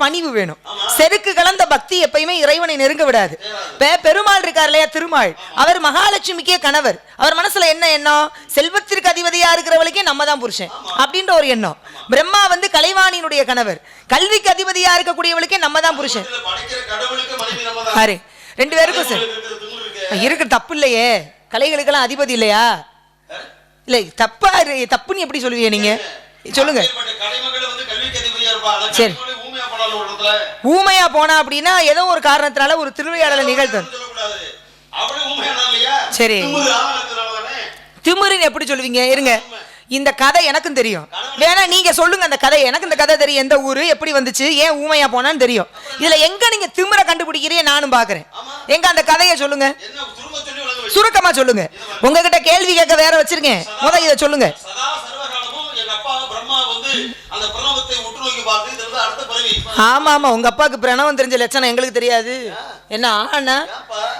பணிவு வேணும். செருக்கு கலந்த பக்தி எப்பயுமே இறைவனை நெருங்க விடாது. பெருமாள் இருக்கார் இல்லையா, திருமால், அவர் மகாலட்சுமிக்கே கணவர். அவர் மனசுல என்ன எண்ணம்? செல்வத்திற்கு அதிபதியா இருக்கிறவளுக்கே நம்ம தான் புருஷன் அப்படின்ற ஒரு எண்ணம். பிரம்மா வந்து கலைவாணியினுடைய கணவர், கல்விக்கு அதிபதியா இருக்கக்கூடியவளுக்கே நம்ம தான் புருஷன். ரெண்டு பேருக்கும் சார் இருக்கு, தப்பு இல்லையே, கலைகளுக்கெல்லாம் அதிபதி இல்லையா? இல்ல தப்பா, தப்புன்னு எப்படி சொல்லுவீங்க நீங்க? சொல்லுங்க. சரி, ஊமையா போனா அப்படின்னா ஏதோ ஒரு காரணத்தினால ஒரு திருவிளையாடலை நிகழ்த்து. சரி, திமிருன்னு எப்படி சொல்லுவீங்க? இருங்க, இந்த கதை எனக்கும் தெரியும், வேணா நீங்க சொல்லுங்க அந்த கதை. எனக்கு இந்த கதை தெரியும், எந்த ஊரு, எப்படி வந்துச்சு, ஏன் ஊமையா போனான்னு தெரியும். இதுல எங்க நீங்க திமிர கண்டுபிடிக்கிறீங்க நானும் பாக்குறேன். எங்க அந்த கதையை சொல்லுங்க, சுருக்கமா சொல்லுங்க. உங்ககிட்ட கேள்வி கேட்க வேற வச்சிருக்கேன், முத இதை சொல்லுங்க. ஆமா ஆமா, உங்க அப்பாவுக்கு பிரணவம் தெரிஞ்ச லட்சணம் எங்களுக்கு தெரியாது என்ன? ஆனா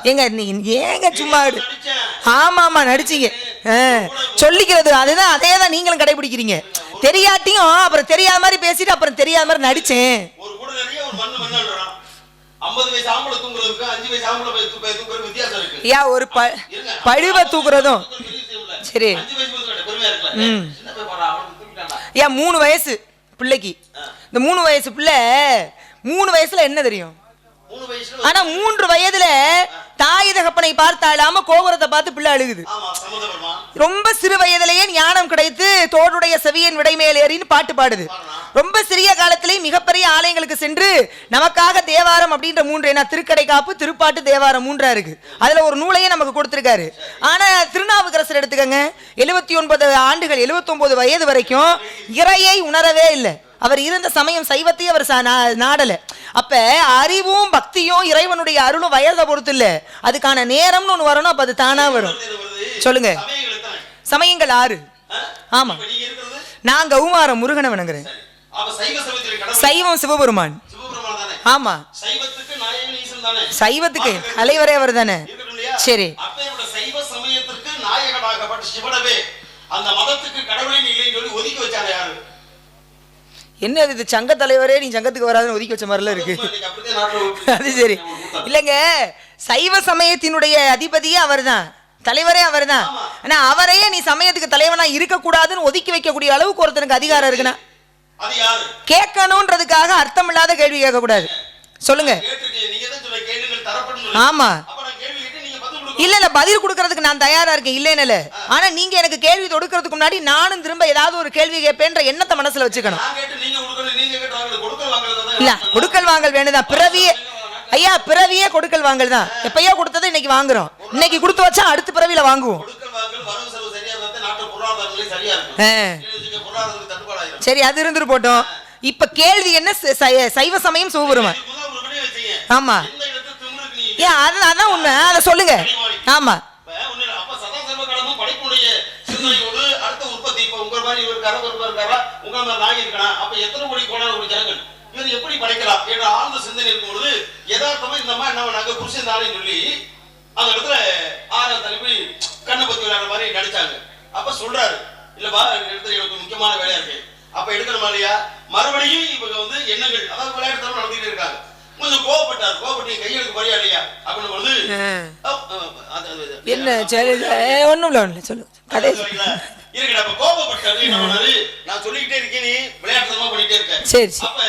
எங்க ஏங்க சும்மா? ஆமா ஆமா நடிச்சீங்க, சொல்லிக்கிறது அதுதான், அதே தான் நீங்களும் கடைபிடிக்கிறீங்க. தெரியாட்டியும் அப்புறம் தெரியாத மாதிரி பேசிட்டு அப்புறம் தெரியாத மாதிரி நடிச்சேன். ஒரு பழுவ தூக்குறதும் சரி. 3 வயசு பிள்ளைக்கு, இந்த 3 வயசு பிள்ளை 3 வயசுல என்ன தெரியும்? ஆனா 3 வயதுல தாய் தகப்பனை பார்த்தாலாம கோபுரத்தை பார்த்து பிள்ளை அழுகுது. ரொம்ப சிறு வயதிலேயே ஞானம் கிடைத்து தோடுடைய செவியன் விடைமேல் ஏறின்னு பாட்டு பாடுது. ரொம்ப சிறிய காலத்திலேயே மிகப்பெரிய ஆலயங்களுக்கு சென்று நமக்காக தேவாரம் அப்படின்ற 3, ஏன்னா திருக்கடை காப்பு, திருப்பாட்டு, தேவாரம் 3 இருக்கு. அதுல ஒரு நூலையே நமக்கு கொடுத்திருக்காரு. ஆனா திருநாவுக்கரசர் எடுத்துக்கங்க, 79 ஆண்டுகள், 79 வயது வரைக்கும் இறையை உணரவே இல்லை. அவர் இருந்த சமயம் சைவத்தையும் அவர் நாடல. அப்ப அறிவும் பக்தியும் இறைவனுடைய அருளும் வயதை பொறுத்து இல்ல, அதுக்கான நேரம்னு ஒண்ணு வரணும். அப்ப அது தானா வரும். சொல்லுங்க. சமயங்கள் 6. ஆமா, நான் கௌமாரம் முருகனை வணங்குறேன். சைவம் சிவபெருமான். ஆமா, சைவத்துக்கு தலைவரே அவர் தானே. சரி, என்ன இது சங்க தலைவரே நீ சங்கத்துக்கு வராதுன்னு ஒதுக்கி வச்ச மாதிரிலாம் இருக்கு. அது சரி இல்லைங்க, சைவ சமயத்தினுடைய அதிபதியே அவர் தான், தலைவரே அவர் தான். ஆனா அவரையே நீ சமயத்துக்கு தலைவனா இருக்கக்கூடாதுன்னு ஒதுக்கி வைக்கக்கூடிய அளவுக்கு ஒருத்தனுக்கு அதிகாரம் இருக்குன்னா கேட்கணும்ன்றதுக்காக அர்த்தம் இல்லாத கேள்வி கேட்க கூடாது. சொல்லுங்க. ஆமா, இல்ல இல்ல பதில் கொடுக்கறதுக்கு நான் தயாரா இருக்கேன், இல்லைன்னு. ஆனா நீங்க எனக்கு கேள்வி தொடுக்கிறதுக்கு முன்னாடி நானும் திரும்ப ஏதாவது ஒரு கேள்வி கேட்பேன்ற எண்ணத்தை மனசுல வச்சுக்கணும். இல்ல, கொடுக்கல் வாங்கல் வேணுதான். பிறவியே ஐயா, பிறவியே கொடுக்கல் வாங்கல் தான். எப்பயோ கொடுத்ததை இன்னைக்கு வாங்குறோம், இன்னைக்கு கொடுத்து வச்சா அடுத்த பிறவியில வாங்குவோம். சரி, அது இருந்துட்டு போட்டோம். இப்ப கேள்வி என்ன? சைவ சமயம் சிவபெருமான். ஆமா, ஏன் அதான் உண்மை, அதை சொல்லுங்க. ஆமா, இவர் எப்படி படைக்கலாம் என்ற ஆழ்ந்த சிந்தனை இருக்கும் பொழுது யதார்த்தமா இந்த அம்மா என்ன பண்ணாங்க, புருஷன் தானேன்னு சொல்லி அந்த இடத்துல 6ஆம் தலைப்பு கண்ணை பத்தி விளையாடுற மாதிரி நடிச்சாங்க. அப்ப சொல்றாரு, இல்லப்பா இடத்துல எனக்கு முக்கியமான வேலையா இருக்கு, அப்ப எடுக்கணுமா இல்லையா? மறுபடியும் இவங்க வந்து எண்ணங்கள், அதாவது விளையாட்டு நடந்துகிட்டு இருக்காங்க. கொஞ்சம் கோவப்பட்டார், கோவப்பட்டு கையெழுத்து வரையா இல்லையா அப்படின்னு பொழுது என்ன ஒண்ணும் இல்ல சொல்லு கதை இருக்கடா. அப்ப கோபப்பட்டாரு, என்ன பண்ணாரு, நான் சொல்லிக்கிட்டே இருக்கேன், நீ விளையாட்டுத்தனமா பண்ணிட்டே இருக்க. சரி, அப்ப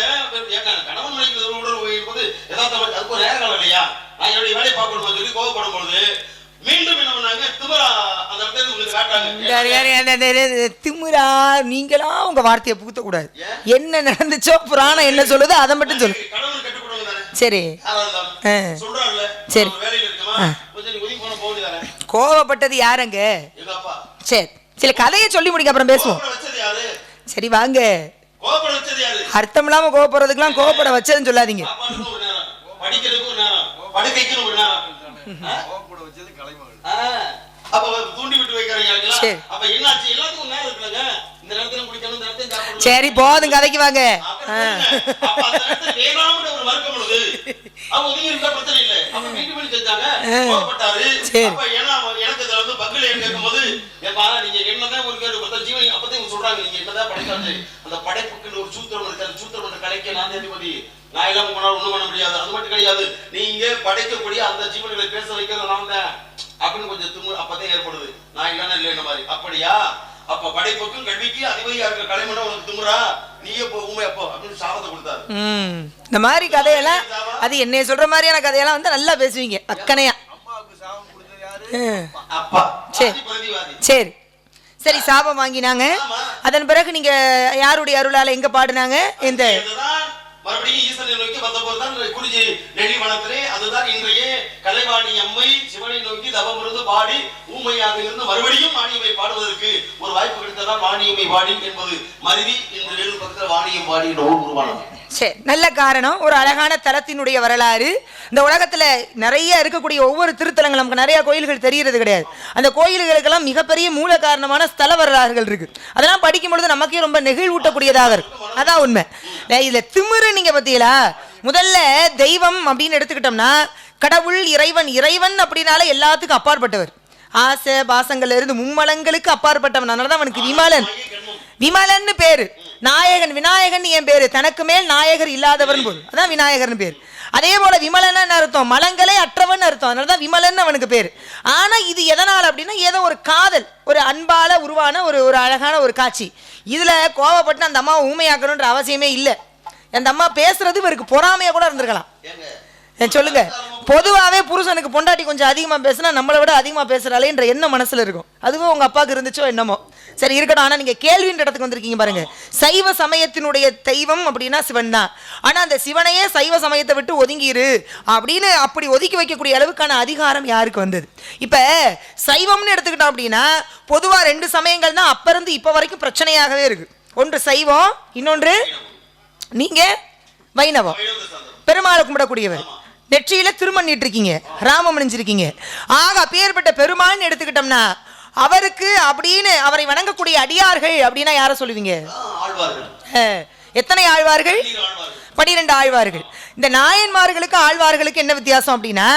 கணவன் மனைவி உடல் இருக்கும்போது யதார்த்தமா அதுக்கு ஒரு நேரம் இல்லையா, நான் என்னுடைய வேலையை பார்க்கணும் சொல்லி கோபப்படும் பொழுது மீண்டும் என்ன பண்ணாங்க, திமிரா அந்த இடத்துல உங்களுக்கு காட்டாங்க. திமிரா நீங்களா உங்க வார்த்தையை புகுத்த கூடாது. என்ன நடந்துச்சோ புராணம் என்ன சொல்லுது அதை மட்டும் சொல்லு. கணவன் கட்டுப்படுவாங்க தானே. சரி, சொல்றாருல சரி, வேலையில இருக்கமா கொஞ்சம் ஒதுங்கி போன போகுது. கோபப்பட்டது யாருங்க? எங்க அப்பா. சரி, சில கதையை சொல்லி முடிக்க அப்புறம் பேசுவோம். சரி வாங்க. அர்த்தம் இல்லாம கோபப்படுறதுக்கெல்லாம் கோபப்பட வச்சதுன்னு சொல்லாதீங்க. சரி போதும், கதைக்கு வாங்க. நான் எல்லாம் உங்களால ஒண்ணும் பண்ண முடியாது. அது மட்டும் கிடையாது, நீங்க படைக்கக்கூடிய அந்த ஜீவன்களை பேச வைக்கிறது நான் தான் அப்படின்னு கொஞ்சம் திமிரு அப்பதான் ஏற்படுது. நான் இல்லைன்னா இல்லைன்ற மாதிரி. அப்படியா? அப்ப படைப்புக்கும் கல்விக்கு அதிபதியா இருக்கிற கலைமணம் உனக்கு திமுறா, நீயே போ ஊமை அப்போ அப்படின்னு சாபத்தை கொடுத்தாரு. இந்த மாதிரி கதையெல்லாம் அது என்னைய சொல்ற மாதிரியான கதையெல்லாம் வந்து நல்லா பேசுவீங்க அக்கனையா. அப்பா சரி சரி சரி, சாபம் வாங்கினாங்க. அதன் பிறகு நீங்க யாருடைய அருளால எங்க பாடுனாங்க? இந்த மறுபடியும் ஈசனை நோக்கி வந்தபோதுதான் குறிஞ்சி நெல்லிவனத்திலே அதுதான் இன்றைய கலைவாணி அம்மை சிவனை நோக்கி தவமிருந்து பாடி ஊமையாக இருந்து மறுபடியும் வாணியம்மை பாடுவதற்கு ஒரு வாய்ப்பு கிடைத்ததான் வாணியம்மை பாடி என்பது மருவி இன்று வேலூர் பக்கத்தில் வாணியம் பாடி என்ற ஊர் உருவானது. சரி, நல்ல காரணம். ஒரு அழகான தலத்தினுடைய வரலாறு. இந்த உலகத்துல நிறைய இருக்கக்கூடிய ஒவ்வொரு திருத்தலங்கள் நமக்கு நிறைய கோயில்கள் தெரியறது கிடையாது. அந்த கோயில்களுக்கெல்லாம் மிகப்பெரிய மூல காரணமான ஸ்தல வரலாறுகள் இருக்கு. அதெல்லாம் படிக்கும் பொழுது நமக்கே ரொம்ப நெகிழ்வூட்டக்கூடியதாக இருக்கு. அதான் உண்மை. இதுல திமிரு நீங்க பத்தியலா, முதல்ல தெய்வம் அப்படின்னு எடுத்துக்கிட்டோம்னா கடவுள் இறைவன். இறைவன் அப்படின்னால எல்லாத்துக்கும் அப்பாற்பட்டவர். ஆசை பாசங்கள்ல இருந்து மும்மலங்களுக்கு அப்பாற்பட்டவன். அதனாலதான் அவனுக்கு விமலன் விமலன்னு பேரு. நாயகன் விநாயகன் என் பேரு. தனக்கு மேல் நாயகர் இல்லாதவன் போது அதான் விநாயகர்னு பேரு. அதே போல விமலன் அர்த்தம் மலங்களே அற்றவன் அர்த்தம். அதனாலதான் விமலன் அவனுக்கு பேரு. ஆனா இது எதனால் அப்படின்னா ஏதோ ஒரு காதல், ஒரு அன்பால உருவான ஒரு ஒரு அழகான ஒரு காட்சி. இதுல கோவப்பட்டு அந்த அம்மாவை ஊமையாக்கணும்ன்ற அவசியமே இல்லை. அந்த அம்மா பேசுறது இவருக்கு பொறாமையா கூட இருந்திருக்கலாம். சொல்லுங்க, பொதுவாகவே புருஷனுக்கு பொண்டாட்டி கொஞ்சம் அதிகமா பேசினா நம்மளை விட அதிகமா பேசுறாளேன்ற எண்ணம் மனசுல இருக்கும். அதுவும் உங்க அப்பாவுக்கு இருந்துச்சோ என்னமோ. சரி இருக்கட்டும். ஆனா நீங்க கேள்வின்ற இடத்துக்கு வந்திருக்கீங்க பாருங்க. சைவ சமயத்தினுடைய தெய்வம் அப்படின்னா சிவன் தான். ஆனா அந்த சிவனையே சைவ சமயத்தை விட்டு ஒதுங்கிரு அப்படின்னு அப்படி ஒதுக்கி வைக்கக்கூடிய அளவுக்கான அதிகாரம் யாருக்கு வந்தது? இப்ப சைவம்னு எடுத்துக்கிட்டோம் அப்படின்னா பொதுவா 2 சமயங்கள் தான் அப்ப இருந்து இப்ப வரைக்கும் பிரச்சனையாகவே இருக்கு. ஒன்று சைவம், இன்னொன்று நீங்க வைணவம். பெருமாளை கும்பிடக்கூடியவர், நெற்றியில திருமணிட்டு இருக்கீங்க, ராமம் அணிஞ்சிருக்கீங்க. ஆக அப்பேற்பட்ட பெருமாள்னு எடுத்துக்கிட்டோம்னா அவருக்கு அப்படின்னு அவரை வணங்கக்கூடிய அடியார்கள் அப்படின்னா யார சொல்லுவீங்க? எத்தனை ஆழ்வார்கள்? 12 ஆழ்வார்கள். இந்த நாயன்மார்களுக்கு ஆழ்வார்களுக்கு என்ன வித்தியாசம் அப்படின்னா,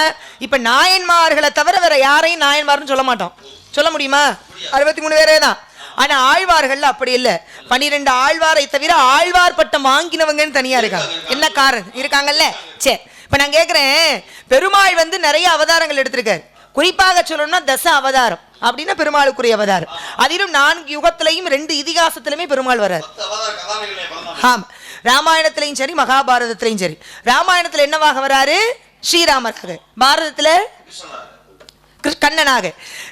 இப்ப நாயன்மார்களை தவிர வேற யாரையும் நாயன்மார்னு சொல்ல மாட்டோம். சொல்ல முடியுமா? 63 பேரே தான். ஆனா ஆழ்வார்கள் அப்படி இல்லை. 12 ஆழ்வாரை தவிர ஆழ்வார் பட்டம் வாங்கினவங்கன்னு தனியா இருக்காங்க. என்ன காரணம் இருக்காங்கல்ல? சரி, இப்ப நான் கேட்கிறேன், பெருமாள் வந்து நிறைய அவதாரங்கள் எடுத்திருக்காரு. குறிப்பாக சொல்லணும்னா தச அவதாரம் அப்படின்னா பெருமாளுக்குரிய அவதாரம். அதிலும் 4 யுகத்திலையும் 2 இதிகாசத்திலுமே பெருமாள் வர்றாரு. ஆமா, ராமாயணத்திலையும் சரி மகாபாரதத்திலையும் சரி. ராமாயணத்துல என்னவாக வராரு? ஸ்ரீராமராக. பாரதத்துல கண்ணனாக.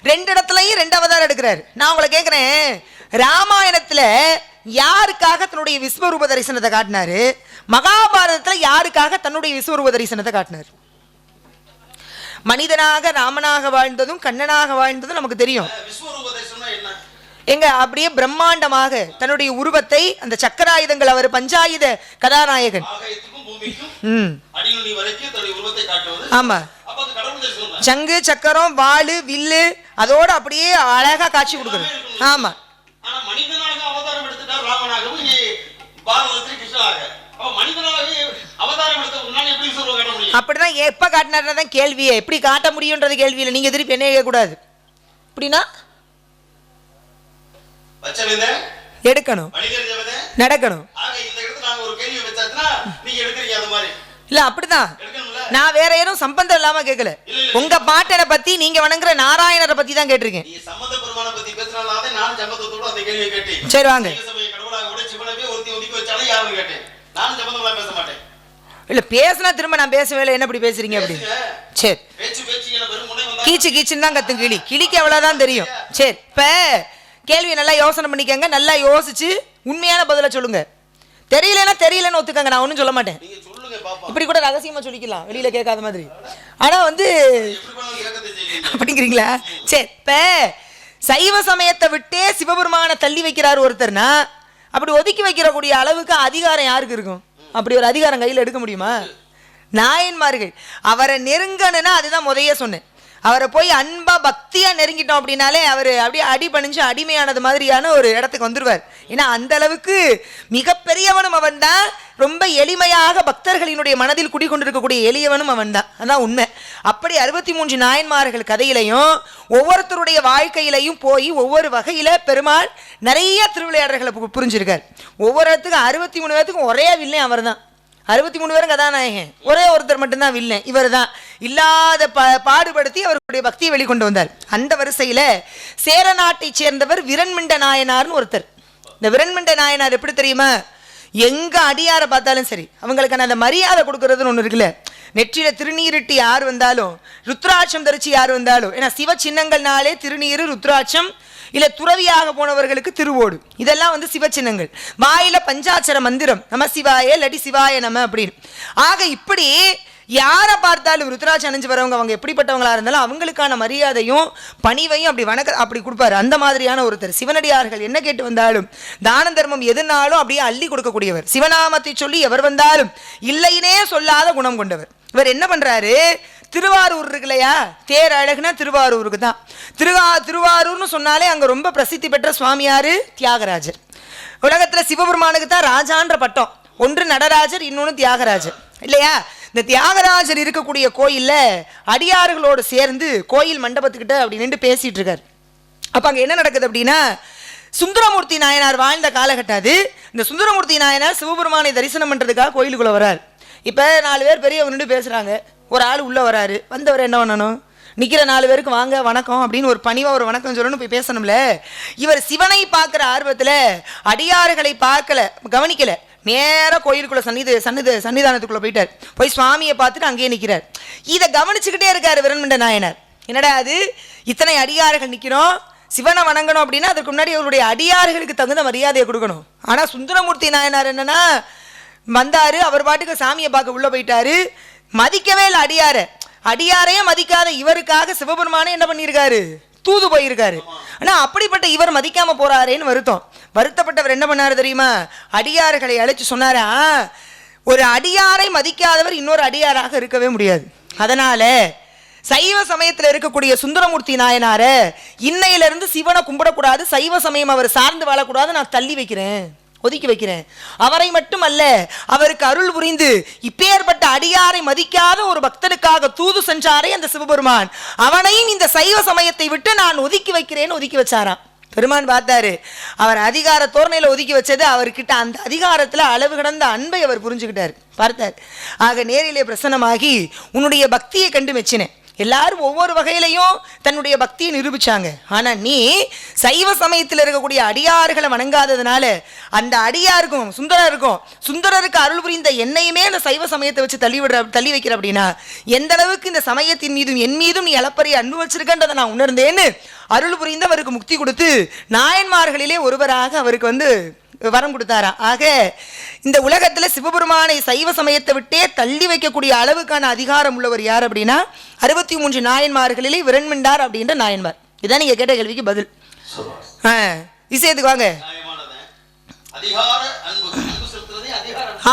2 இடத்துலயும் 2 அவதாரம் எடுக்கிறாரு. நான் உங்களை கேட்கிறேன், ராமாயணத்துல யாருக்காக தன்னுடைய விஸ்வரூப தரிசனத்தை காட்டினாரு? மகாபாரதத்துல யாருக்காக தன்னுடைய விஸ்வரூப தரிசனத்தை காட்டினார்? மனிதனாக ராமனாக வாழ்ந்ததும் கண்ணனாக வாழ்ந்ததும் நமக்கு தெரியும். எங்க அப்படியே பிரம்மாண்டமாக தன்னுடைய உருவத்தை, அந்த சக்கராயுதங்கள், அவர் பஞ்சாயுத கதாநாயகன். ஆமா, சங்கு சக்கரம் வாளு வில்லு அதோட அப்படியே அழகா காட்சி கொடுக்குறது. ஆமா, அப்படிதான் எப்ப காட்டினார்தான் கேள்வியே. எப்படி காட்ட முடியும்ன்றது கேள்வியில. நீங்க திருப்பி என்ன கேட்கக்கூடாது. அப்படின்னா எடுக்கணும், நடக்கணும். இல்ல அப்படிதான். நான் வேற யாரும் சம்பந்தம் இல்லாம கேட்கல. உங்க பாட்டனை பத்தி, நீங்க வணங்குற நாராயணரை பத்தி தான் கேட்டிருக்கேன். சரி வாங்க. இல்ல பேசினா திரும்ப நான் பேசவே என்ன இப்படி பேசுறீங்க அப்படி? சரி, கீச்சு கீச்சுன்னு தான் கத்தும் கிளி. கிளிக்கு அவ்வளவுதான் தெரியும். சரி, இப்ப கேள்வி நல்லா யோசனை பண்ணிக்கங்க. நல்லா யோசிச்சு உண்மையான பதில சொல்லுங்க. தெரியலன்னா தெரியலன்னு ஒத்துக்கங்க. நான் ஒன்னும் சொல்ல மாட்டேன். இப்படி கூட ரகசியமா சொல்லிக்கலாம், வெளியில கேட்காத மாதிரி. ஆனா வந்து அப்படிங்கிறீங்களா? சரி, இப்ப சைவ சமயத்தை விட்டே சிவபெருமான தள்ளி வைக்கிறாரு ஒருத்தர்னா, அப்படி ஒதுக்கி வைக்கிற கூடிய அளவுக்கு அதிகாரம் யாருக்கு இருக்கும்? அப்படி ஒரு அதிகாரம் கையில் எடுக்க முடியுமா? நாயன்மார்கள். அவரை நெருங்கணும்னா அதுதான் முதைய சொன்னேன். அவரை போய் அன்பா பக்தியா நெருங்கிட்டோம் அப்படின்னாலே அவர் அப்படியே அடி பணிஞ்சு அடிமையானது மாதிரியான ஒரு இடத்துக்கு வந்துருவார். ஏன்னா அந்த அளவுக்கு மிகப்பெரியவனும் அவன் தான், ரொம்ப எளிமையாக பக்தர்களினுடைய மனதில் குடிக்கொண்டிருக்கக்கூடிய எளியவனும் அவன் தான். அதான் உண்மை. அப்படி 63 நாயன்மார்கள் கதையிலையும் ஒவ்வொருத்தருடைய வாழ்க்கையிலையும் போய் ஒவ்வொரு வகையில பெருமாள் நிறைய திருவிளையாடல்களை புரிஞ்சிருக்கார். ஒவ்வொரு இடத்துக்கும் 63 பேத்துக்கும் ஒரே வில்லையும் அவர் தான். 63 பேரும் கதாநாயகன், ஒரே ஒருத்தர் மட்டும்தான் வில்லன். இவர் தான் இல்லாத பாடுபடுத்தி அவருடைய பக்தியை வெளிக்கொண்டு வந்தார். அந்த வரிசையில சேர நாட்டை சேர்ந்தவர் விரண்மிண்ட நாயனார்னு ஒருத்தர். இந்த விரண்மிண்ட நாயனார் எப்படி தெரியுமா, எங்க அடியாரை பார்த்தாலும் சரி அவங்களுக்கான அந்த மரியாதை கொடுக்கறதுன்னு ஒண்ணு இருக்குல்ல. நெற்றியில திருநீரிட்டு யார் வந்தாலும், ருத்ராட்சம் தரிச்சு யார் வந்தாலும், ஏன்னா சிவ சின்னங்கள்னாலே திருநீரு, ருத்ராட்சம், இல்ல துறவியாக போனவர்களுக்கு திருவோடு, இதெல்லாம் சிவ சின்னங்கள். வாயில பஞ்சாட்சர மந்திரம் நம சிவாய லடி சிவாய நம அப்படின்னு. ஆக இப்படி யாரை பார்த்தாலும் ருத்ராட்சம் அணிஞ்சு வரவங்க அவங்க எப்படிப்பட்டவங்களா இருந்தாலும் அவங்களுக்கான மரியாதையும் பணிவையும் அப்படி கொடுப்பாரு. அந்த மாதிரியான ஒருத்தர். சிவனடியார்கள் என்ன கேட்டு வந்தாலும், தான தர்மம் எதுனாலும் அப்படியே அள்ளி கொடுக்கக்கூடியவர். சிவநாமத்தை சொல்லி எவர் வந்தாலும் இல்லைன்னே சொல்லாத குணம் கொண்டவர். இவர் என்ன பண்றாரு, திருவாரூர் இருக்கு இல்லையா, தேர் அழகுனா திருவாரூருக்கு தான். திருவாரூர்னு சொன்னாலே அங்க ரொம்ப பிரசித்தி பெற்ற சுவாமியாரு தியாகராஜர். உலகத்துல சிவபெருமானுக்கு தான் ராஜான்ற பட்டம். ஒன்று நடராஜர், இன்னொன்று தியாகராஜர் இல்லையா. இந்த தியாகராஜர் இருக்கக்கூடிய கோயில்ல அடியார்களோடு சேர்ந்து கோயில் மண்டபத்துக்கிட்ட அப்படி நின்று பேசிட்டு இருக்காரு. அப்ப அங்க என்ன நடக்குது அப்படின்னா, சுந்தரமூர்த்தி நாயனார் வாழ்ந்த காலகட்டம் அது. இந்த சுந்தரமூர்த்தி நாயனார் சிவபெருமானை தரிசனம் பண்றதுக்காக கோயிலுக்குள்ள வராரு. இப்ப 4 பேர் பெரியவங்க நின்று பேசுறாங்க, ஒரு ஆள் உள்ள வராரு. வந்தவர் என்ன பண்ணணும், நிக்கிற 4 பேருக்கு வாங்க வணக்கம் அப்படின்னு ஒரு பணிவா ஒரு வணக்கம் சொல்லணும், போய் பேசணும்ல. இவர் சிவனை பார்க்கிற ஆர்வத்துல அடியார்களை பார்க்கல, கவனிக்கல, நேர கோயிலுக்குள்ள சன்னிதானத்துக்குள்ள போயிட்டார். போய் சுவாமியை பார்த்துட்டு அங்கேயே நிக்கிறார். இதை கவனிச்சுக்கிட்டே இருக்காரு விரண்மிண்ட நாயனார். என்னடா அது, இத்தனை அடியார்கள் நிக்கிறோம், சிவனை வணங்கணும் அப்படின்னா அதுக்கு முன்னாடி அவருடைய அடியார்களுக்கு தகுந்த மரியாதையை கொடுக்கணும். ஆனா சுந்தரமூர்த்தி நாயனார் என்னன்னா வந்தாரு, அவர் பாட்டுக்கு சாமியை பார்க்க உள்ள போயிட்டாரு, மதிக்கவே இல்லை அடியாரையே மதிக்காத இவருக்காக சிவபெருமானே என்ன பண்ணியிருக்காரு, தூது போயிருக்காரு. ஆனா அப்படிப்பட்ட இவர் மதிக்காம போறாரேன்னு வருத்தப்பட்டவர் என்ன பண்ணாரு தெரியுமா, அடியார்களை அழைச்சு சொன்னாரா, ஒரு அடியாரை மதிக்காதவர் இன்னொரு அடியாராக இருக்கவே முடியாது. அதனால சைவ சமயத்தில் இருக்கக்கூடிய சுந்தரமூர்த்தி நாயனார இன்னையிலிருந்து சிவனை கும்பிடக்கூடாது, சைவ சமயம் அவர் சார்ந்து வாழக்கூடாது, நான் தள்ளி வைக்கிறேன், ஒதுக்கி வைக்கிறேன். அவரை மட்டுமல்ல, அவருக்கு அருள் புரிந்து இப்பேற்பட்ட அடியாரை மதிக்காத ஒரு பக்தனுக்காக தூது சென்றாரே அந்த சிவபெருமான், அவனையும் இந்த சைவ சமயத்தை விட்டு நான் ஒதுக்கி வைக்கிறேன்னு ஒதுக்கி வச்சாராம். பெருமான் பார்த்தாரு, அவர் அதிகார தோரணையில ஒதுக்கி வச்சது, அவர்கிட்ட அந்த அதிகாரத்துல அளவு கடந்த அன்பை அவர் புரிஞ்சுக்கிட்டார், பார்த்தார். ஆக நேரிலே பிரசன்னமாகி உன்னுடைய பக்தியை கண்டு மெச்சினேன். எல்லாரும் ஒவ்வொரு வகையிலையும் தன்னுடைய பக்தியை நிரூபிச்சாங்க. ஆனா நீ சைவ சமயத்தில் இருக்கக்கூடிய அடியார்களை வணங்காததுனால அந்த அடியாருக்கும் சுந்தரருக்கு அருள் புரிந்த என்னையுமே அந்த சைவ சமயத்தை வச்சு தள்ளி வைக்கிற அப்படின்னா எந்த அளவுக்கு இந்த சமயத்தின் மீதும் என் மீதும் நீ அளப்பரிய அன்பு வச்சிருக்கன்றதை நான் உணர்ந்தேன்னு அருள் புரிந்து அவருக்கு முக்தி கொடுத்து நாயன்மார்களிலே ஒருவராக அவருக்கு வரம் கொடுத்தாரா. ஆக இந்த உலகத்துல சிவபெருமானை சைவ சமயத்தை விட்டே தள்ளி வைக்கக்கூடிய அளவுக்கான அதிகாரம் உள்ளவர் யார் அப்படின்னா 63 நாயன்மார்களிலே விரண்மிண்டார் அப்படின்ற நாயன்மார். இதான் நீங்க கேட்ட கேள்விக்கு பதில். விஷயத்துக்கு வாங்க.